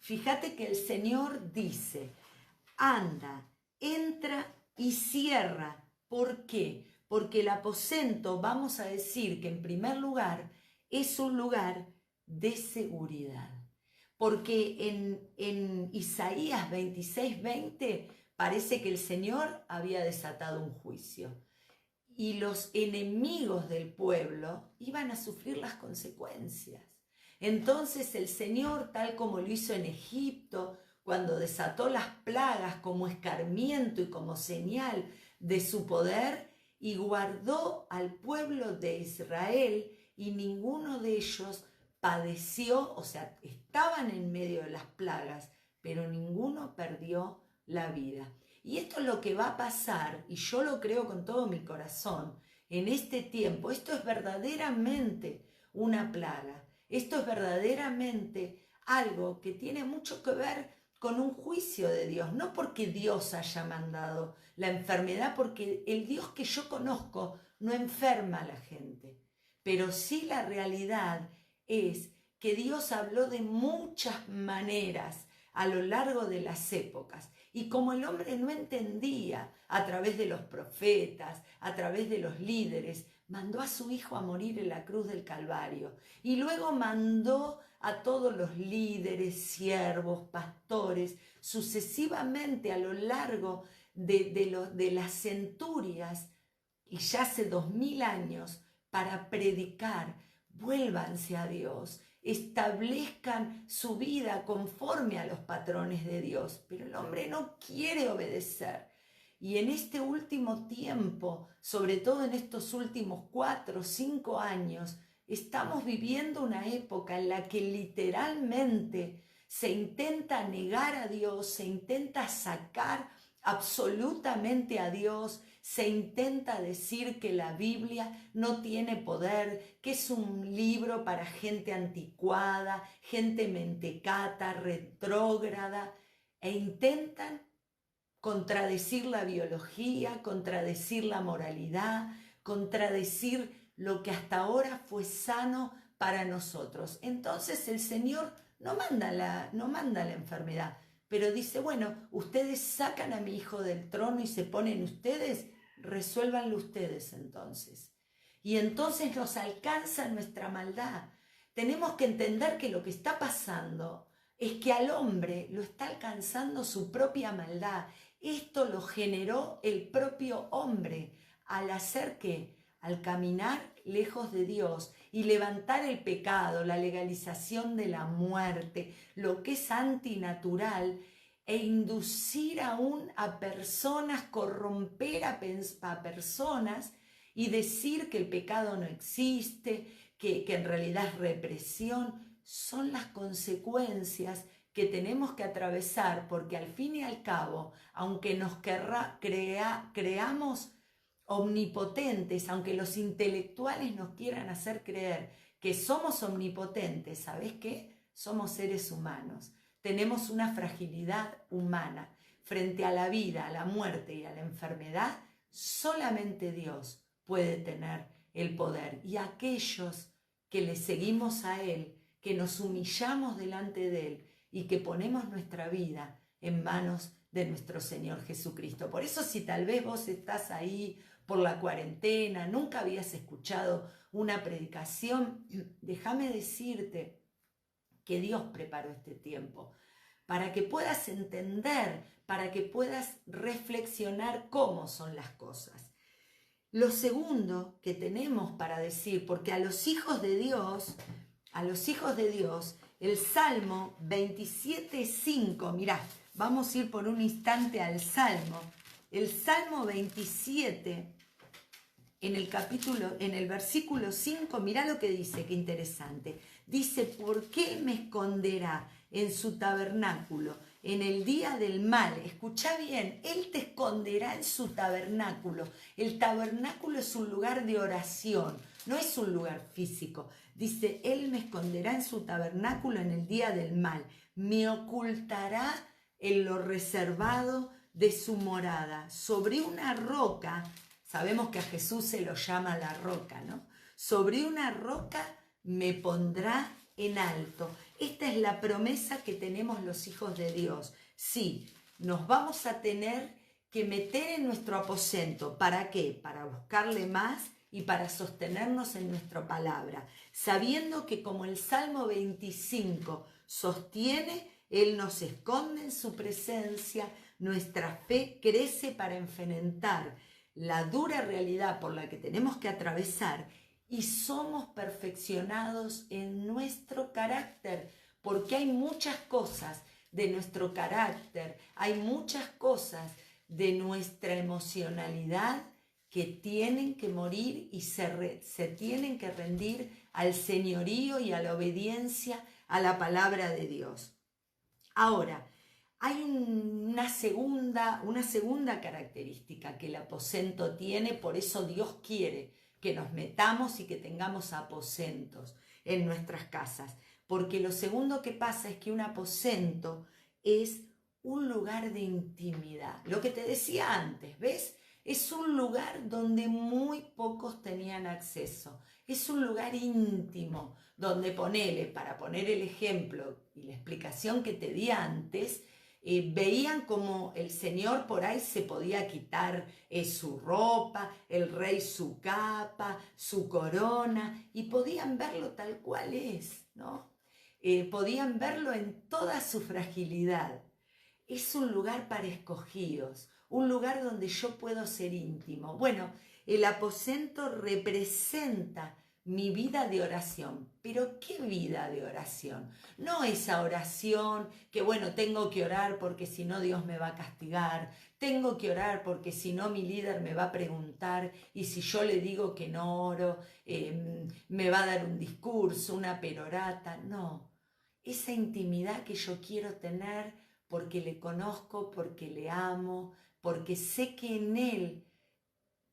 fíjate que el Señor dice, anda, entra y cierra. ¿Por qué? Porque el aposento, vamos a decir que en primer lugar, es un lugar de seguridad. Porque en Isaías 26:20 parece que el Señor había desatado un juicio. Y los enemigos del pueblo iban a sufrir las consecuencias. Entonces el Señor, tal como lo hizo en Egipto, cuando desató las plagas como escarmiento y como señal de su poder, y guardó al pueblo de Israel, y ninguno de ellos padeció, o sea, estaban en medio de las plagas, pero ninguno perdió la vida. Y esto es lo que va a pasar, y yo lo creo con todo mi corazón, en este tiempo. Esto es verdaderamente una plaga. Esto es verdaderamente algo que tiene mucho que ver con un juicio de Dios. No porque Dios haya mandado la enfermedad, porque el Dios que yo conozco no enferma a la gente. Pero sí la realidad es que Dios habló de muchas maneras a lo largo de las épocas Y como el hombre no entendía a través de los profetas, a través de los líderes, mandó a su hijo a morir en la cruz del Calvario. Y luego mandó a todos los líderes, siervos, pastores, sucesivamente a lo largo de las centurias, y ya hace 2000 años, para predicar: vuélvanse a Dios, establezcan su vida conforme a los patrones de Dios. Pero el hombre no quiere obedecer. Y en este último tiempo, sobre todo en estos últimos 4 o 5 años, estamos viviendo una época en la que literalmente se intenta negar a Dios, se intenta sacar absolutamente a Dios, se intenta decir que la Biblia no tiene poder, que es un libro para gente anticuada, gente mentecata, retrógrada, e intentan contradecir la biología, contradecir la moralidad, contradecir lo que hasta ahora fue sano para nosotros. Entonces el Señor no manda la enfermedad, pero dice: bueno, ustedes sacan a mi hijo del trono y se ponen ustedes, resuélvanlo ustedes entonces. Y entonces nos alcanza nuestra maldad. Tenemos que entender que lo que está pasando es que al hombre lo está alcanzando su propia maldad. Esto lo generó el propio hombre al hacer ¿qué? Al caminar lejos de Dios y levantar el pecado, la legalización de la muerte, lo que es antinatural, e inducir aún a personas, corromper a personas y decir que el pecado no existe, que en realidad es represión. Son las consecuencias que tenemos que atravesar, porque al fin y al cabo, aunque nos creamos omnipotentes, aunque los intelectuales nos quieran hacer creer que somos omnipotentes, ¿sabes qué? Somos seres humanos, tenemos una fragilidad humana. Frente a la vida, a la muerte y a la enfermedad, solamente Dios puede tener el poder. Y aquellos que le seguimos a Él, que nos humillamos delante de Él y que ponemos nuestra vida en manos de nuestro Señor Jesucristo. Por eso, si tal vez vos estás ahí por la cuarentena, nunca habías escuchado una predicación, déjame decirte que Dios preparó este tiempo para que puedas entender, para que puedas reflexionar cómo son las cosas. Lo segundo que tenemos para decir, porque a los hijos de Dios, el Salmo 27:5, mirá, vamos a ir por un instante al Salmo. El Salmo 27, en el versículo 5, mirá lo que dice, qué interesante. Dice: ¿por qué me esconderá en su tabernáculo en el día del mal? Escuchá bien, Él te esconderá en su tabernáculo. El tabernáculo es un lugar de oración, no es un lugar físico. Dice: Él me esconderá en su tabernáculo en el día del mal. Me ocultará en lo reservado de su morada. Sobre una roca, sabemos que a Jesús se lo llama la roca, ¿no? Sobre una roca me pondrá en alto. Esta es la promesa que tenemos los hijos de Dios. Sí, nos vamos a tener que meter en nuestro aposento. ¿Para qué? Para buscarle más y para sostenernos en nuestra palabra, sabiendo que como el Salmo 25 sostiene, Él nos esconde en su presencia, nuestra fe crece para enfrentar la dura realidad por la que tenemos que atravesar, y somos perfeccionados en nuestro carácter, porque hay muchas cosas de nuestro carácter, hay muchas cosas de nuestra emocionalidad que tienen que morir y se tienen que rendir al señorío y a la obediencia a la palabra de Dios. Ahora, hay una segunda característica que el aposento tiene, por eso Dios quiere que nos metamos y que tengamos aposentos en nuestras casas. Porque lo segundo que pasa es que un aposento es un lugar de intimidad. Lo que te decía antes, ¿ves? Es un lugar donde muy pocos tenían acceso. Es un lugar íntimo, donde para poner el ejemplo y la explicación que te di antes, veían como el Señor por ahí se podía quitar su ropa, el rey su capa, su corona, y podían verlo tal cual es, ¿no? Podían verlo en toda su fragilidad. Es un lugar para escogidos, un lugar donde yo puedo ser íntimo. Bueno, el aposento representa mi vida de oración. ¿Pero qué vida de oración? No esa oración que, bueno, tengo que orar porque si no Dios me va a castigar, tengo que orar porque si no mi líder me va a preguntar y si yo le digo que no oro, me va a dar un discurso, una perorata. No, esa intimidad que yo quiero tener porque le conozco, porque le amo, porque sé que en Él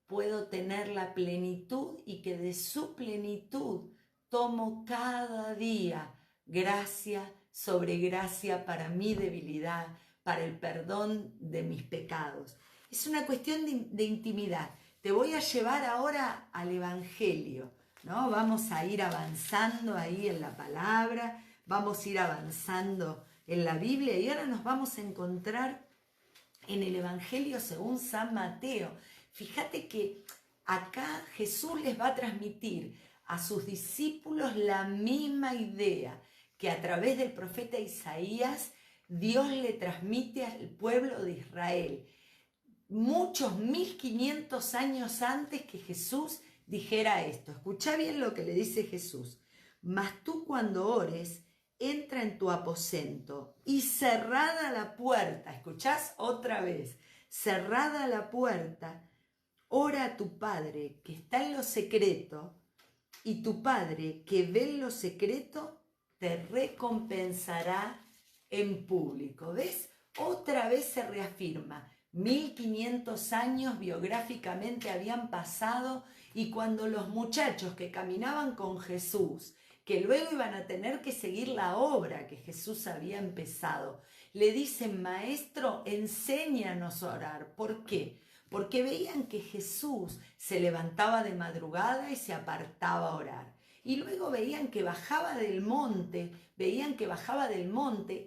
puedo tener la plenitud y que de su plenitud tomo cada día gracia sobre gracia para mi debilidad, para el perdón de mis pecados. Es una cuestión de intimidad. Te voy a llevar ahora al Evangelio, ¿no? Vamos a ir avanzando ahí en la palabra, vamos a ir avanzando en la Biblia y ahora nos vamos a encontrar en el Evangelio según San Mateo. Fíjate que acá Jesús les va a transmitir a sus discípulos la misma idea que a través del profeta Isaías Dios le transmite al pueblo de Israel. Muchos 1500 años antes que Jesús dijera esto. Escucha bien lo que le dice Jesús. Mas tú cuando ores, entra en tu aposento y cerrada la puerta, ¿escuchás? Otra vez, cerrada la puerta, ora a tu Padre que está en lo secreto y tu Padre que ve en lo secreto te recompensará en público. ¿Ves? Otra vez se reafirma. 1500 años biográficamente habían pasado y cuando los muchachos que caminaban con Jesús, que luego iban a tener que seguir la obra que Jesús había empezado, le dicen, maestro, enséñanos a orar. ¿Por qué? Porque veían que Jesús se levantaba de madrugada y se apartaba a orar. Y luego veían que bajaba del monte,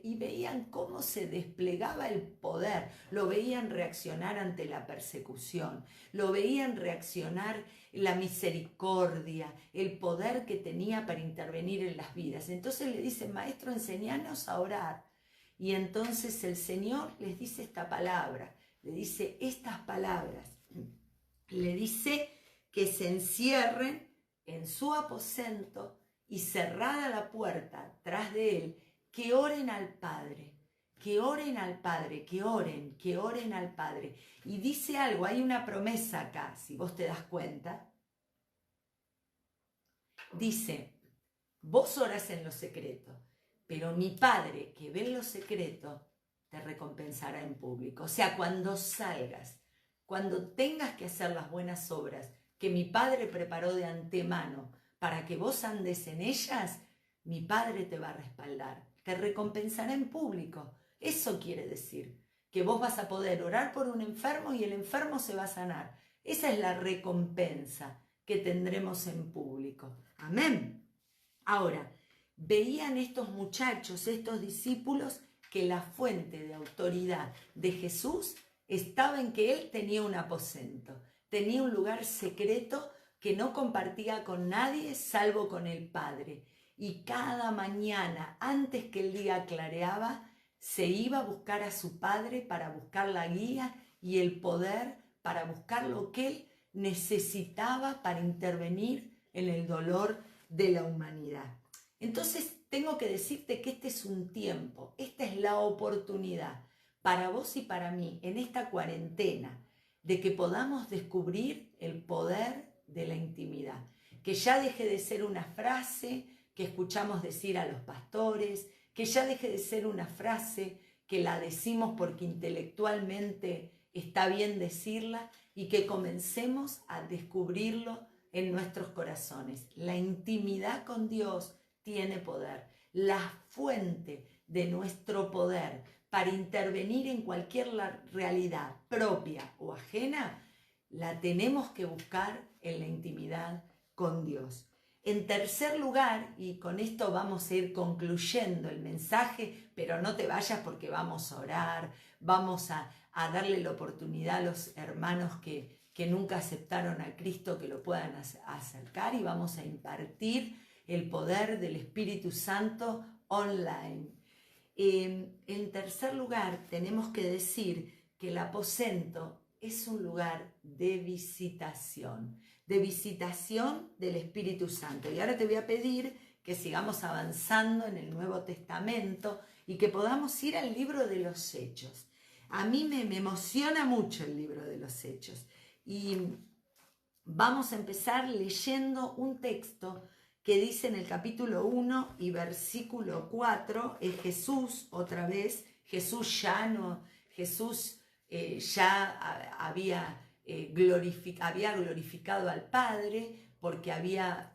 y veían cómo se desplegaba el poder. Lo veían reaccionar ante la persecución, lo veían reaccionar la misericordia, el poder que tenía para intervenir en las vidas. Entonces le dicen, maestro, enséñanos a orar. Y entonces el Señor les dice esta palabra, le dice estas palabras, le dice que se encierren en su aposento y cerrada la puerta tras de él, que oren al Padre, que oren al Padre, que oren al Padre. Y dice algo, hay una promesa acá, si vos te das cuenta. Dice, vos orás en lo secreto, pero mi Padre que ve en lo secreto te recompensará en público. O sea, cuando salgas, cuando tengas que hacer las buenas obras que mi Padre preparó de antemano para que vos andes en ellas, mi Padre te va a respaldar, te recompensará en público. Eso quiere decir que vos vas a poder orar por un enfermo y el enfermo se va a sanar. Esa es la recompensa que tendremos en público. Amén. Ahora, veían estos muchachos, estos discípulos, que la fuente de autoridad de Jesús estaba en que él tenía un aposento, tenía un lugar secreto que no compartía con nadie salvo con el Padre. Y cada mañana, antes que el día clareaba, se iba a buscar a su Padre para buscar la guía y el poder para buscar lo que él necesitaba para intervenir en el dolor de la humanidad. Entonces tengo que decirte que este es un tiempo, esta es la oportunidad para vos y para mí en esta cuarentena de que podamos descubrir el poder de la intimidad, que ya deje de ser una frase que escuchamos decir a los pastores, que ya deje de ser una frase que la decimos porque intelectualmente está bien decirla y que comencemos a descubrirlo en nuestros corazones. La intimidad con Dios tiene poder, la fuente de nuestro poder para intervenir en cualquier realidad propia o ajena, la tenemos que buscar en la intimidad con Dios. En tercer lugar, y con esto vamos a ir concluyendo el mensaje, pero no te vayas porque vamos a orar, vamos a darle la oportunidad a los hermanos que nunca aceptaron a Cristo, que lo puedan acercar, y vamos a impartir el poder del Espíritu Santo online. En tercer lugar, tenemos que decir que el aposento es un lugar de visitación del Espíritu Santo. Y ahora te voy a pedir que sigamos avanzando en el Nuevo Testamento y que podamos ir al libro de los Hechos. A mí me emociona mucho el libro de los Hechos. Y vamos a empezar leyendo un texto que dice en el capítulo 1 y versículo 4, es Jesús otra vez. Jesús ya había glorificado al Padre porque había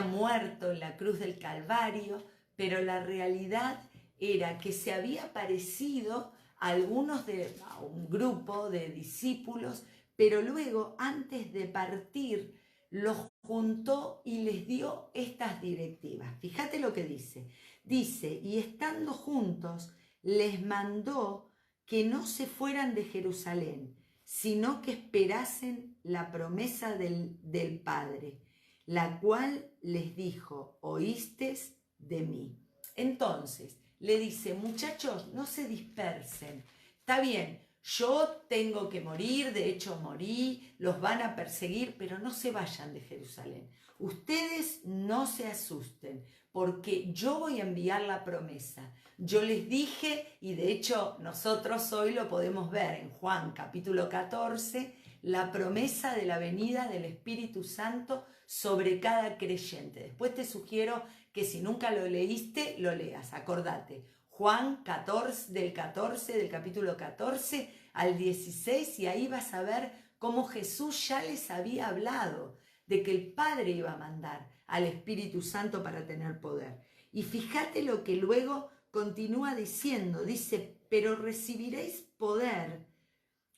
muerto en la cruz del Calvario, pero la realidad era que se había aparecido a un grupo de discípulos, pero luego, antes de partir, los juntó y les dio estas directivas. Fíjate lo que dice. Dice, y estando juntos, les mandó que no se fueran de Jerusalén, sino que esperasen la promesa del Padre, la cual les dijo, oístes de mí. Entonces, le dice, muchachos, no se dispersen. Está bien, yo tengo que morir, de hecho morí, los van a perseguir, pero no se vayan de Jerusalén. Ustedes no se asusten, porque yo voy a enviar la promesa. Yo les dije, y de hecho nosotros hoy lo podemos ver en Juan capítulo 14, la promesa de la venida del Espíritu Santo sobre cada creyente. Después te sugiero que si nunca lo leíste, lo leas. Acordate, Juan 14, del capítulo 14 al 16, y ahí vas a ver cómo Jesús ya les había hablado de que el Padre iba a mandar al Espíritu Santo para tener poder. Y fíjate lo que luego continúa diciendo, dice, pero recibiréis poder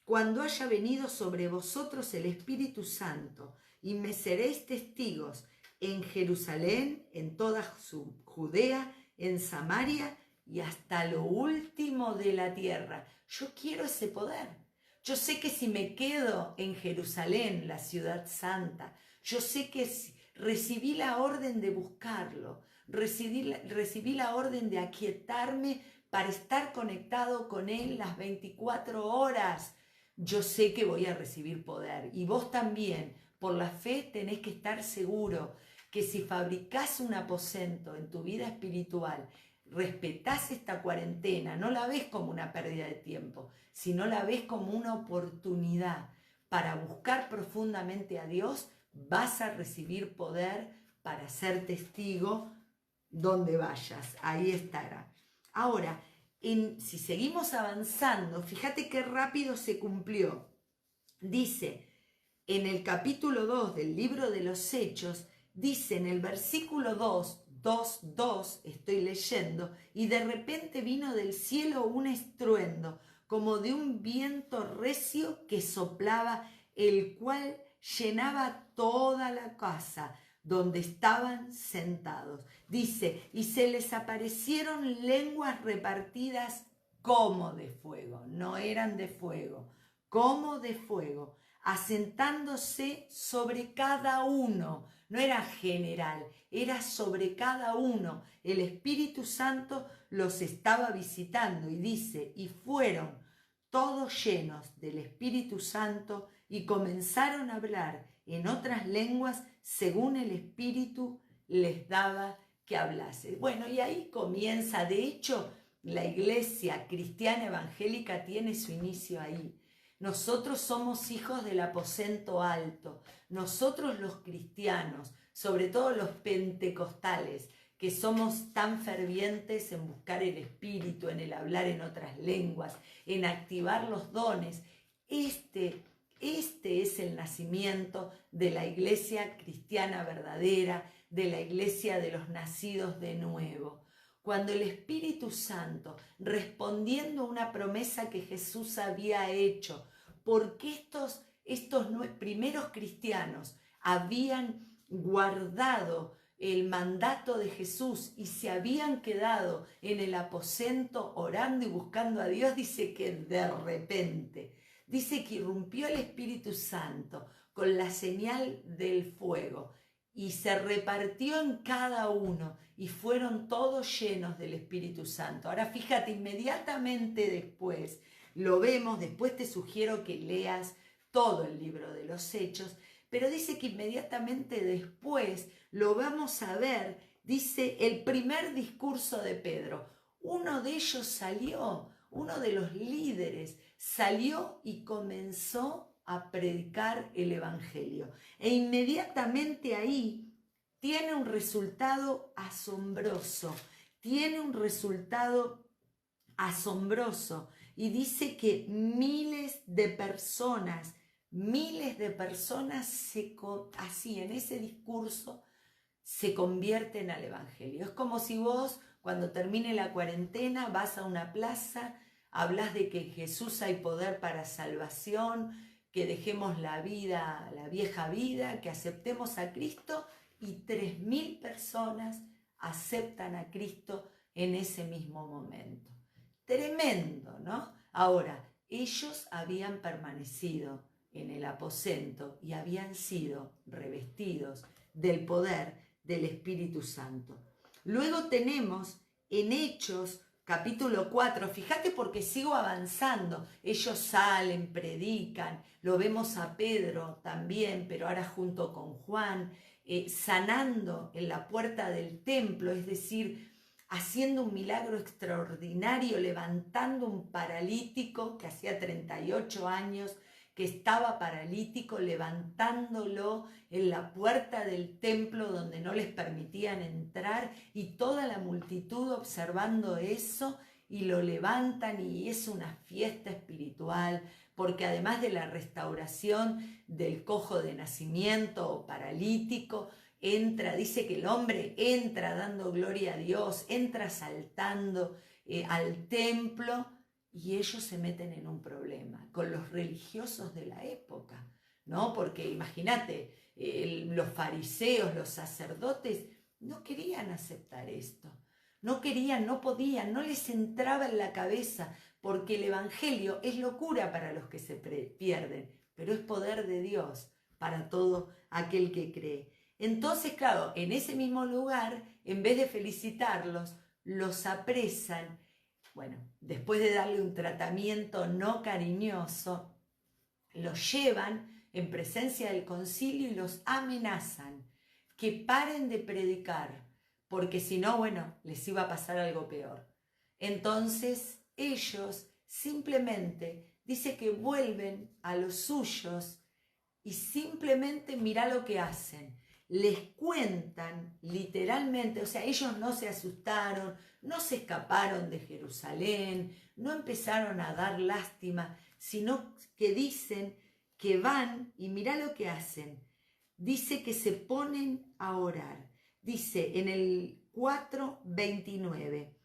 cuando haya venido sobre vosotros el Espíritu Santo, y me seréis testigos en Jerusalén, en toda Judea, en Samaria y hasta lo último de la tierra. Yo quiero ese poder. Yo sé que si me quedo en Jerusalén, la ciudad santa, yo sé que recibí la orden de buscarlo, recibí la orden de aquietarme para estar conectado con Él las 24 horas. Yo sé que voy a recibir poder, y vos también, por la fe, tenés que estar seguro que si fabricás un aposento en tu vida espiritual, respetás esta cuarentena, no la ves como una pérdida de tiempo, sino la ves como una oportunidad para buscar profundamente a Dios, vas a recibir poder para ser testigo donde vayas. Ahí estará. Ahora, si seguimos avanzando, fíjate qué rápido se cumplió. Dice, en el capítulo 2 del libro de los Hechos, dice en el versículo 2, estoy leyendo, y de repente vino del cielo un estruendo, como de un viento recio que soplaba, el cual llenaba toda la casa donde estaban sentados. Dice, y se les aparecieron lenguas repartidas como de fuego, no eran de fuego, como de fuego, asentándose sobre cada uno. No era general, era sobre cada uno. El Espíritu Santo los estaba visitando, y dice, y fueron todos llenos del Espíritu Santo y comenzaron a hablar en otras lenguas según el Espíritu les daba que hablase. Bueno, y ahí comienza, de hecho, la iglesia cristiana evangélica tiene su inicio ahí. Nosotros somos hijos del aposento alto. Nosotros los cristianos, sobre todo los pentecostales, que somos tan fervientes en buscar el Espíritu, en el hablar en otras lenguas, en activar los dones, este es el nacimiento de la iglesia cristiana verdadera, de la iglesia de los nacidos de nuevo. Cuando el Espíritu Santo, respondiendo a una promesa que Jesús había hecho, porque estos primeros cristianos habían guardado el mandato de Jesús y se habían quedado en el aposento orando y buscando a Dios, dice que de repente, dice que irrumpió el Espíritu Santo con la señal del fuego y se repartió en cada uno y fueron todos llenos del Espíritu Santo. Ahora fíjate, inmediatamente después lo vemos, después te sugiero que leas todo el libro de los Hechos, pero dice que inmediatamente después lo vamos a ver, dice el primer discurso de Pedro. Uno de ellos salió, uno de los líderes salió y comenzó a predicar el Evangelio. E inmediatamente ahí tiene un resultado asombroso, tiene un resultado asombroso. Y dice que miles de personas así en ese discurso se convierten al Evangelio. Es como si vos, cuando termine la cuarentena, vas a una plaza, hablas de que en Jesús hay poder para salvación, que dejemos la vida, la vieja vida, que aceptemos a Cristo, y 3.000 personas aceptan a Cristo en ese mismo momento. Tremendo, ¿no? Ahora, ellos habían permanecido en el aposento y habían sido revestidos del poder del Espíritu Santo. Luego tenemos en Hechos capítulo 4, fíjate porque sigo avanzando, ellos salen, predican, lo vemos a Pedro también, pero ahora junto con Juan, sanando en la puerta del templo, es decir, haciendo un milagro extraordinario, levantando un paralítico que hacía 38 años que estaba paralítico, levantándolo en la puerta del templo donde no les permitían entrar, y toda la multitud observando eso, y lo levantan, y es una fiesta espiritual, porque además de la restauración del cojo de nacimiento o paralítico, entra, dice que el hombre entra dando gloria a Dios, entra saltando al templo, y ellos se meten en un problema con los religiosos de la época, ¿no? Porque imagínate, los fariseos, los sacerdotes, no querían aceptar esto. No querían, no podían, no les entraba en la cabeza, porque el Evangelio es locura para los que se pierden, pero es poder de Dios para todo aquel que cree. Entonces, claro, en ese mismo lugar, en vez de felicitarlos, los apresan. Bueno, después de darle un tratamiento no cariñoso, los llevan en presencia del concilio y los amenazan que paren de predicar, porque si no, bueno, les iba a pasar algo peor. Entonces ellos simplemente, dice que vuelven a los suyos y simplemente mira lo que hacen. Les cuentan literalmente, o sea, ellos no se asustaron, no se escaparon de Jerusalén, no empezaron a dar lástima, sino que dicen que van y mira lo que hacen. Dice que se ponen a orar. Dice en el 4:29,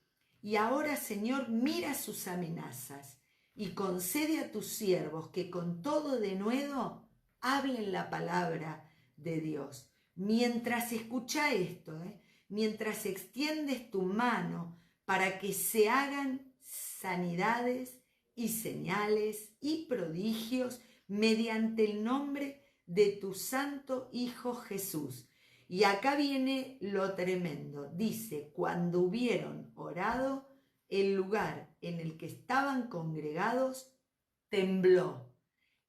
y ahora, Señor, mira sus amenazas y concede a tus siervos que con todo denuedo hablen la palabra de Dios. Mientras escucha esto, mientras extiendes tu mano para que se hagan sanidades y señales y prodigios mediante el nombre de tu santo Hijo Jesús. Y acá viene lo tremendo. Dice, cuando hubieron orado, el lugar en el que estaban congregados tembló,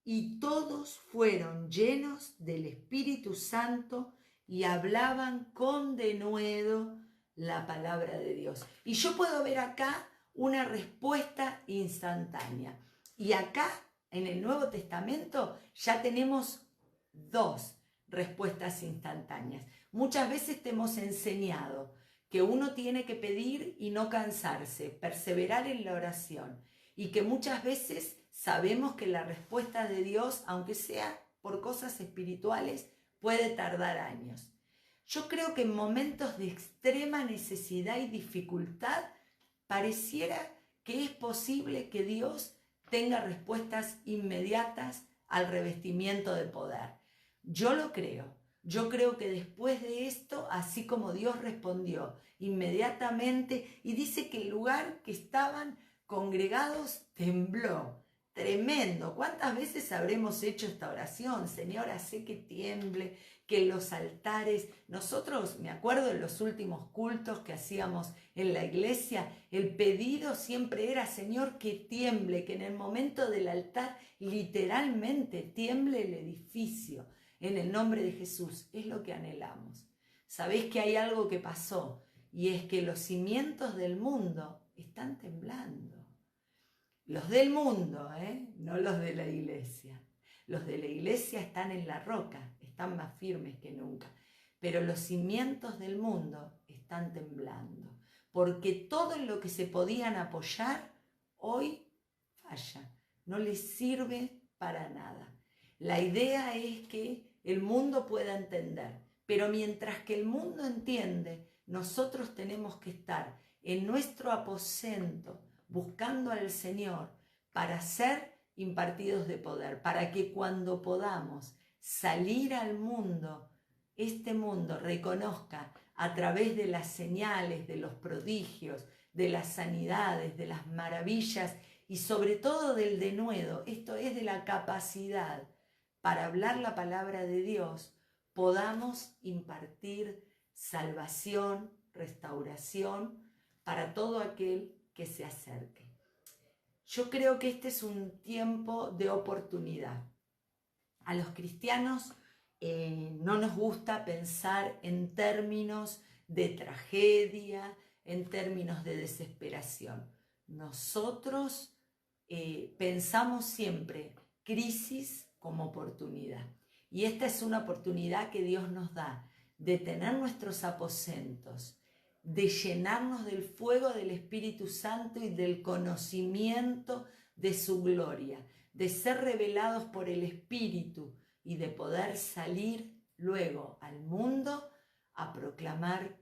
y todos fueron llenos del Espíritu Santo y hablaban con denuedo la palabra de Dios. Y yo puedo ver acá una respuesta instantánea. Y acá, en el Nuevo Testamento, ya tenemos dos respuestas instantáneas. Muchas veces te hemos enseñado que uno tiene que pedir y no cansarse, perseverar en la oración, y que muchas veces sabemos que la respuesta de Dios, aunque sea por cosas espirituales, puede tardar años. Yo creo que en momentos de extrema necesidad y dificultad, pareciera que es posible que Dios tenga respuestas inmediatas al revestimiento de poder. Yo lo creo. Yo creo que después de esto, así como Dios respondió inmediatamente, y dice que el lugar que estaban congregados tembló. Tremendo. ¿Cuántas veces habremos hecho esta oración? Señor, hace que tiemble, que los altares... Nosotros, me acuerdo en los últimos cultos que hacíamos en la iglesia, el pedido siempre era, Señor, que tiemble, que en el momento del altar literalmente tiemble el edificio. En el nombre de Jesús, es lo que anhelamos. Sabéis que hay algo que pasó, y es que los cimientos del mundo están temblando. Los del mundo, no los de la iglesia. Los de la iglesia están en la roca, están más firmes que nunca. Pero los cimientos del mundo están temblando, porque todo en lo que se podían apoyar hoy falla, no les sirve para nada. La idea es que el mundo pueda entender, pero mientras que el mundo entiende, nosotros tenemos que estar en nuestro aposento buscando al Señor para ser impartidos de poder, para que cuando podamos salir al mundo, este mundo reconozca a través de las señales, de los prodigios, de las sanidades, de las maravillas y sobre todo del denuedo, esto es de la capacidad para hablar la palabra de Dios, podamos impartir salvación, restauración para todo aquel que se acerque. Yo creo que este es un tiempo de oportunidad. A los cristianos no nos gusta pensar en términos de tragedia, en términos de desesperación. Nosotros pensamos siempre crisis como oportunidad. Y esta es una oportunidad que Dios nos da de tener nuestros aposentos, de llenarnos del fuego del Espíritu Santo y del conocimiento de su gloria, de ser revelados por el Espíritu y de poder salir luego al mundo a proclamar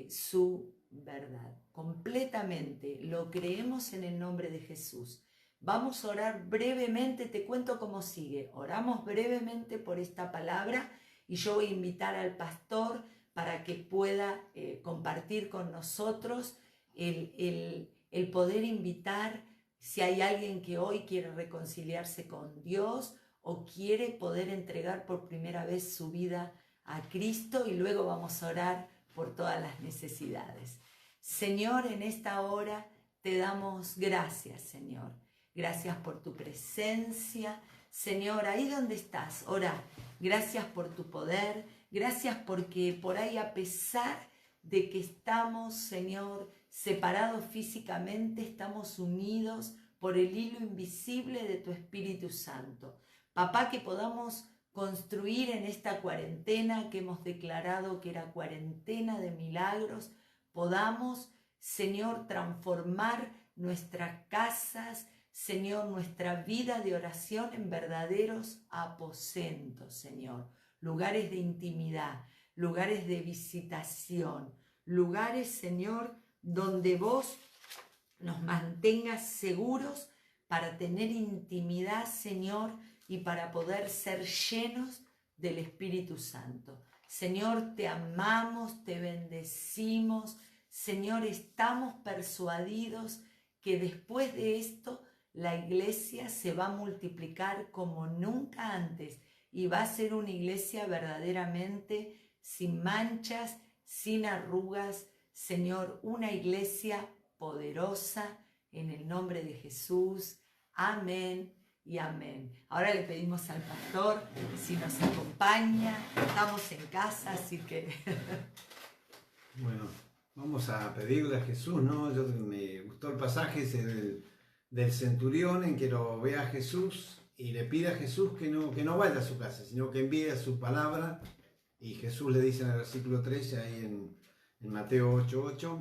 su verdad. Completamente lo creemos en el nombre de Jesús. Vamos a orar brevemente, te cuento cómo sigue. Oramos brevemente por esta palabra y yo voy a invitar al pastor para que pueda compartir con nosotros el poder invitar si hay alguien que hoy quiere reconciliarse con Dios o quiere poder entregar por primera vez su vida a Cristo, y luego vamos a orar por todas las necesidades. Señor, en esta hora te damos gracias, Señor. Gracias por tu presencia. Señor, ahí donde estás, ora. Gracias por tu poder. Gracias porque por ahí, a pesar de que estamos, Señor, separados físicamente, estamos unidos por el hilo invisible de tu Espíritu Santo. Papá, que podamos construir en esta cuarentena que hemos declarado que era cuarentena de milagros, podamos, Señor, transformar nuestras casas, Señor, nuestra vida de oración en verdaderos aposentos, Señor. Lugares de intimidad, lugares de visitación, lugares, Señor, donde vos nos mantengas seguros para tener intimidad, Señor, y para poder ser llenos del Espíritu Santo. Señor, te amamos, te bendecimos. Señor, estamos persuadidos que después de esto la iglesia se va a multiplicar como nunca antes y va a ser una iglesia verdaderamente sin manchas, sin arrugas. Señor, una iglesia poderosa en el nombre de Jesús. Amén y amén. Ahora le pedimos al pastor si nos acompaña. Estamos en casa, así que... Bueno, vamos a pedirle a Jesús, ¿no? Me gustó el pasaje ese del centurión en que lo ve a Jesús y le pide a Jesús que no vaya a su casa, sino que envíe su palabra. Y Jesús le dice en el versículo 13, ahí en Mateo 8:8,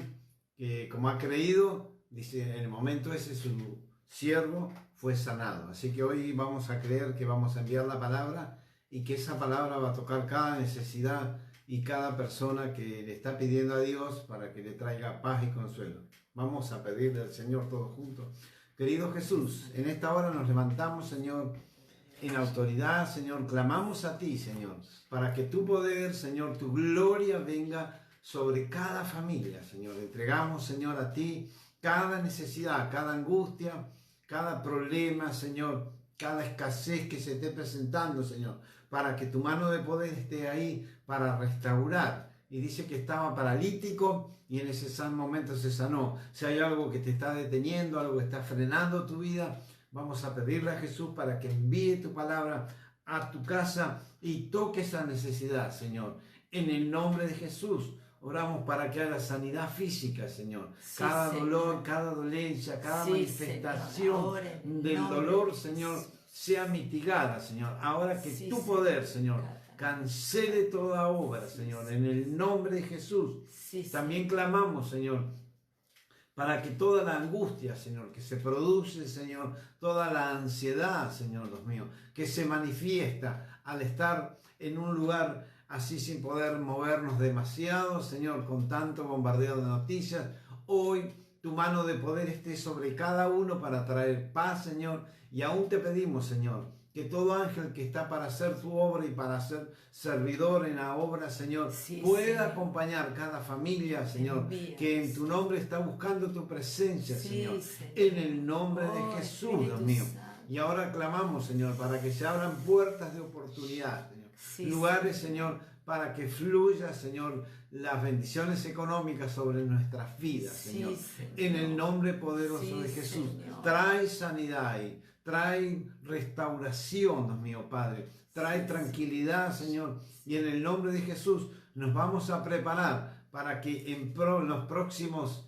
que como ha creído, dice, en el momento ese su siervo fue sanado. Así que hoy vamos a creer que vamos a enviar la palabra y que esa palabra va a tocar cada necesidad y cada persona que le está pidiendo a Dios para que le traiga paz y consuelo. Vamos a pedirle al Señor todos juntos. Querido Jesús, en esta hora nos levantamos, Señor, en autoridad, Señor, clamamos a ti, Señor, para que tu poder, Señor, tu gloria venga sobre cada familia, Señor. Entregamos, Señor, a ti cada necesidad, cada angustia, cada problema, Señor, cada escasez que se esté presentando, Señor, para que tu mano de poder esté ahí para restaurar. Y dice que estaba paralítico y en ese momento se sanó. Si hay algo que te está deteniendo, algo que está frenando tu vida, vamos a pedirle a Jesús para que envíe tu palabra a tu casa y toque esa necesidad, Señor. En el nombre de Jesús, oramos para que haya sanidad física, Señor. Sí, cada Señor. dolor, cada dolencia, cada Sí, manifestación Señor. Ahora, en el del nombre dolor, de Señor, Jesús. sea mitigada, Señor. Ahora que Sí, tu Señor. poder, Señor, cancele toda obra, Señor, en el nombre de Jesús. Sí, También clamamos, Señor, para que toda la angustia, Señor, que se produce, Señor, toda la ansiedad, Señor, Dios mío, que se manifiesta al estar en un lugar así sin poder movernos demasiado, Señor, con tanto bombardeo de noticias, hoy tu mano de poder esté sobre cada uno para traer paz, Señor, y aún te pedimos, Señor, que todo ángel que está para hacer tu obra y para ser servidor en la obra, Señor, Sí, pueda Señor. acompañar cada familia, Señor, Envía. que en tu nombre está buscando tu presencia, Sí, Señor, Señor. en el nombre Oh, de Jesús, Espíritu Dios mío. Santo. Y ahora clamamos, Señor, para que se abran puertas de oportunidad, Señor. Sí, Lugares, Señor. Señor, para que fluya, Señor, las bendiciones económicas sobre nuestras vidas, Sí, Señor. Señor. En el nombre poderoso Sí, de Jesús. Señor. Trae sanidad ahí. Trae restauración, Dios mío, Padre. Trae tranquilidad, Señor. Y en el nombre de Jesús nos vamos a preparar para que en los próximos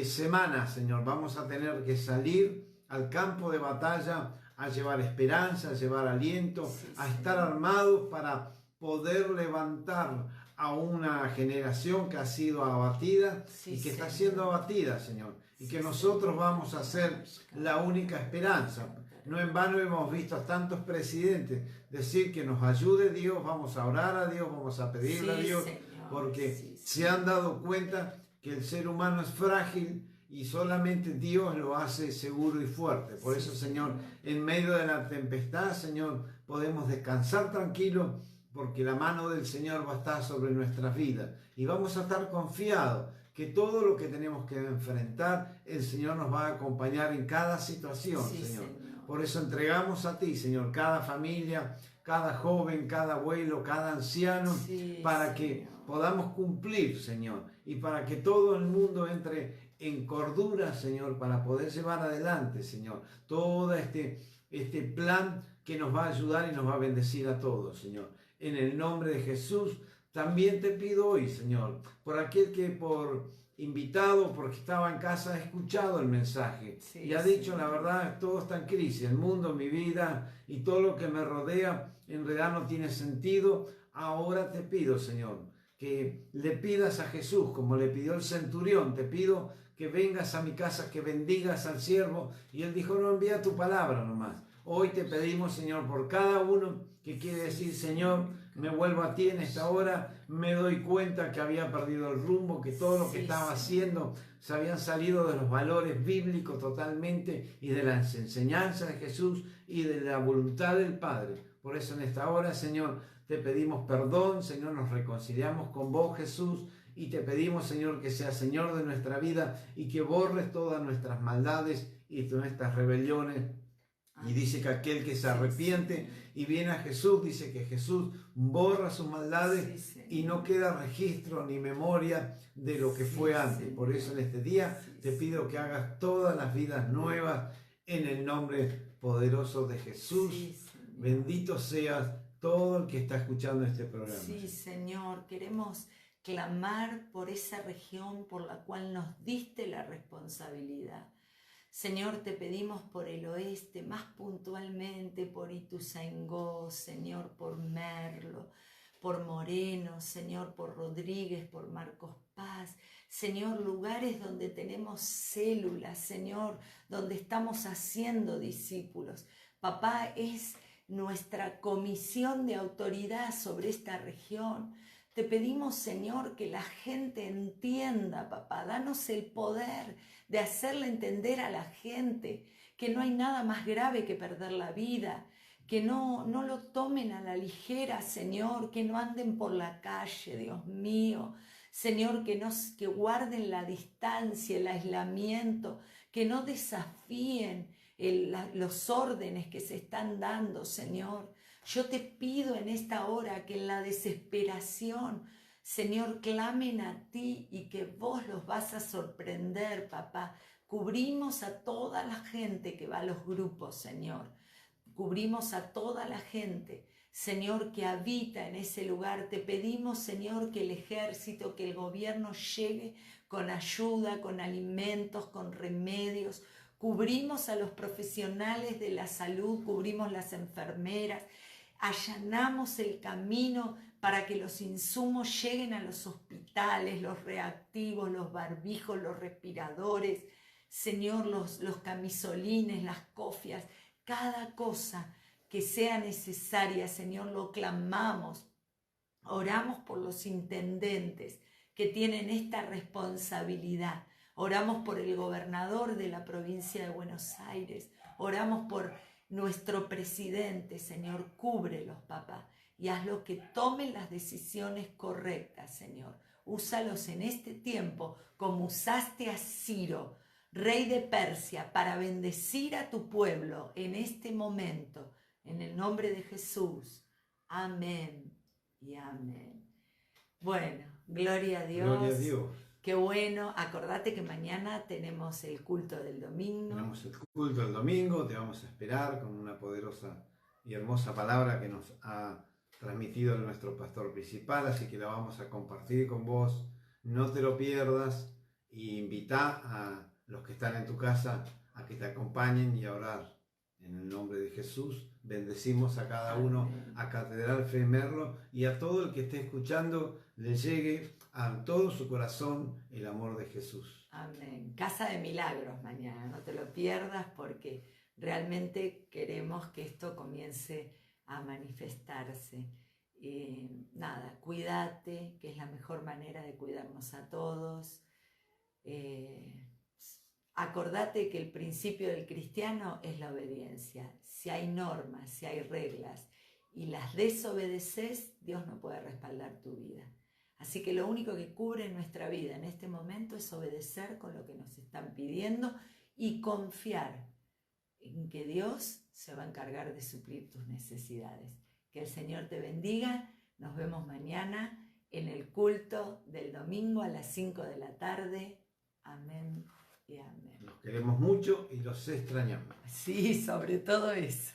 semanas, Señor, vamos a tener que salir al campo de batalla a llevar esperanza, a llevar aliento, Sí, a Señor. estar armados para poder levantar a una generación que ha sido abatida Sí, y que está Señor. siendo abatida, Señor. Y que nosotros vamos a ser la única esperanza. No en vano hemos visto a tantos presidentes decir que nos ayude Dios, vamos a orar a Dios, vamos a pedirle a Sí, Dios, Señor. porque Sí, se han dado cuenta que el ser humano es frágil y solamente Dios lo hace seguro y fuerte. Por eso, Señor, en medio de la tempestad, Señor, podemos descansar tranquilos porque la mano del Señor va a estar sobre nuestras vidas y vamos a estar confiados que todo lo que tenemos que enfrentar, el Señor nos va a acompañar en cada situación, Sí, Señor. Señor. Por eso entregamos a ti, Señor, cada familia, cada joven, cada abuelo, cada anciano, Sí, para que Señor. podamos cumplir, Señor, y para que todo el mundo entre en cordura, Señor, para poder llevar adelante, Señor, todo este plan que nos va a ayudar y nos va a bendecir a todos, Señor. En el nombre de Jesús, también te pido hoy, Señor, por aquel que por invitado, porque estaba en casa, ha escuchado el mensaje Sí, y ha sí. dicho, la verdad, todo está en crisis, el mundo, mi vida y todo lo que me rodea, en realidad no tiene sentido. Ahora te pido, Señor, que le pidas a Jesús, como le pidió el centurión, te pido que vengas a mi casa, que bendigas al siervo. Y él dijo, no, envía tu palabra nomás. Hoy te pedimos, Señor, por cada uno que quiere decir, Señor, me vuelvo a ti en esta hora, me doy cuenta que había perdido el rumbo, que todo lo que Sí, estaba sí. haciendo se habían salido de los valores bíblicos totalmente y de las enseñanzas de Jesús y de la voluntad del Padre. Por eso en esta hora, Señor, te pedimos perdón, Señor, nos reconciliamos con vos, Jesús, y te pedimos, Señor, que seas Señor de nuestra vida y que borres todas nuestras maldades y nuestras rebeliones. Y dice que aquel que se arrepiente y viene a Jesús, dice que Jesús borra sus maldades Sí, Señor. y no queda registro ni memoria de lo que fue antes. Señor. Por eso en este día Sí, te pido que hagas todas las vidas nuevas en el nombre poderoso de Jesús. Sí, Señor. Bendito seas todo el que está escuchando este programa. Sí, Señor, queremos clamar por esa región por la cual nos diste la responsabilidad. Señor, te pedimos por el oeste, más puntualmente por Ituzaingó, Señor, por Merlo, por Moreno, Señor, por Rodríguez, por Marcos Paz, Señor, lugares donde tenemos células, Señor, donde estamos haciendo discípulos. Papá, es nuestra comisión de autoridad sobre esta región. Te pedimos, Señor, que la gente entienda, papá, danos el poder de hacerle entender a la gente que no hay nada más grave que perder la vida, que no lo tomen a la ligera, Señor, que no anden por la calle, Dios mío. Señor, que guarden la distancia, el aislamiento, que no desafíen los órdenes que se están dando, Señor. Yo te pido en esta hora que en la desesperación, Señor, clamen a ti y que vos los vas a sorprender, papá. Cubrimos a toda la gente que va a los grupos, Señor. Cubrimos a toda la gente, Señor, que habita en ese lugar. Te pedimos, Señor, que el ejército, que el gobierno llegue con ayuda, con alimentos, con remedios. Cubrimos a los profesionales de la salud, cubrimos las enfermeras, allanamos el camino para que los insumos lleguen a los hospitales, los reactivos, los barbijos, los respiradores, Señor, los camisolines, las cofias, cada cosa que sea necesaria, Señor, lo clamamos. Oramos por los intendentes que tienen esta responsabilidad. Oramos por el gobernador de la provincia de Buenos Aires. Oramos por nuestro presidente, Señor. Cúbrelos, papá, y hazlo que tomen las decisiones correctas, Señor. Úsalos en este tiempo como usaste a Ciro, rey de Persia, para bendecir a tu pueblo en este momento. En el nombre de Jesús. Amén y amén. Bueno, gloria a Dios. Gloria a Dios. Qué bueno. Acordate que mañana tenemos el culto del domingo. Tenemos el culto del domingo, te vamos a esperar con una poderosa y hermosa palabra que nos ha transmitido nuestro pastor principal, así que la vamos a compartir con vos. No te lo pierdas y invita a los que están en tu casa a que te acompañen y a orar. En el nombre de Jesús, bendecimos a cada uno, a Catedral Fe Merlo, y a todo el que esté escuchando le llegue a todo su corazón el amor de Jesús. Amén. Casa de Milagros mañana, no te lo pierdas porque realmente queremos que esto comience a manifestarse. Nada, cuídate, que es la mejor manera de cuidarnos a todos. Acordate que el principio del cristiano es la obediencia. Si hay normas, si hay reglas y las desobedeces, Dios no puede respaldar tu vida. Así que lo único que cubre nuestra vida en este momento es obedecer con lo que nos están pidiendo y confiar en que Dios se va a encargar de suplir tus necesidades. Que el Señor te bendiga. Nos vemos mañana en el culto del domingo a las 5 de la tarde. Amén y amén. Los queremos mucho y los extrañamos. Sí, sobre todo eso.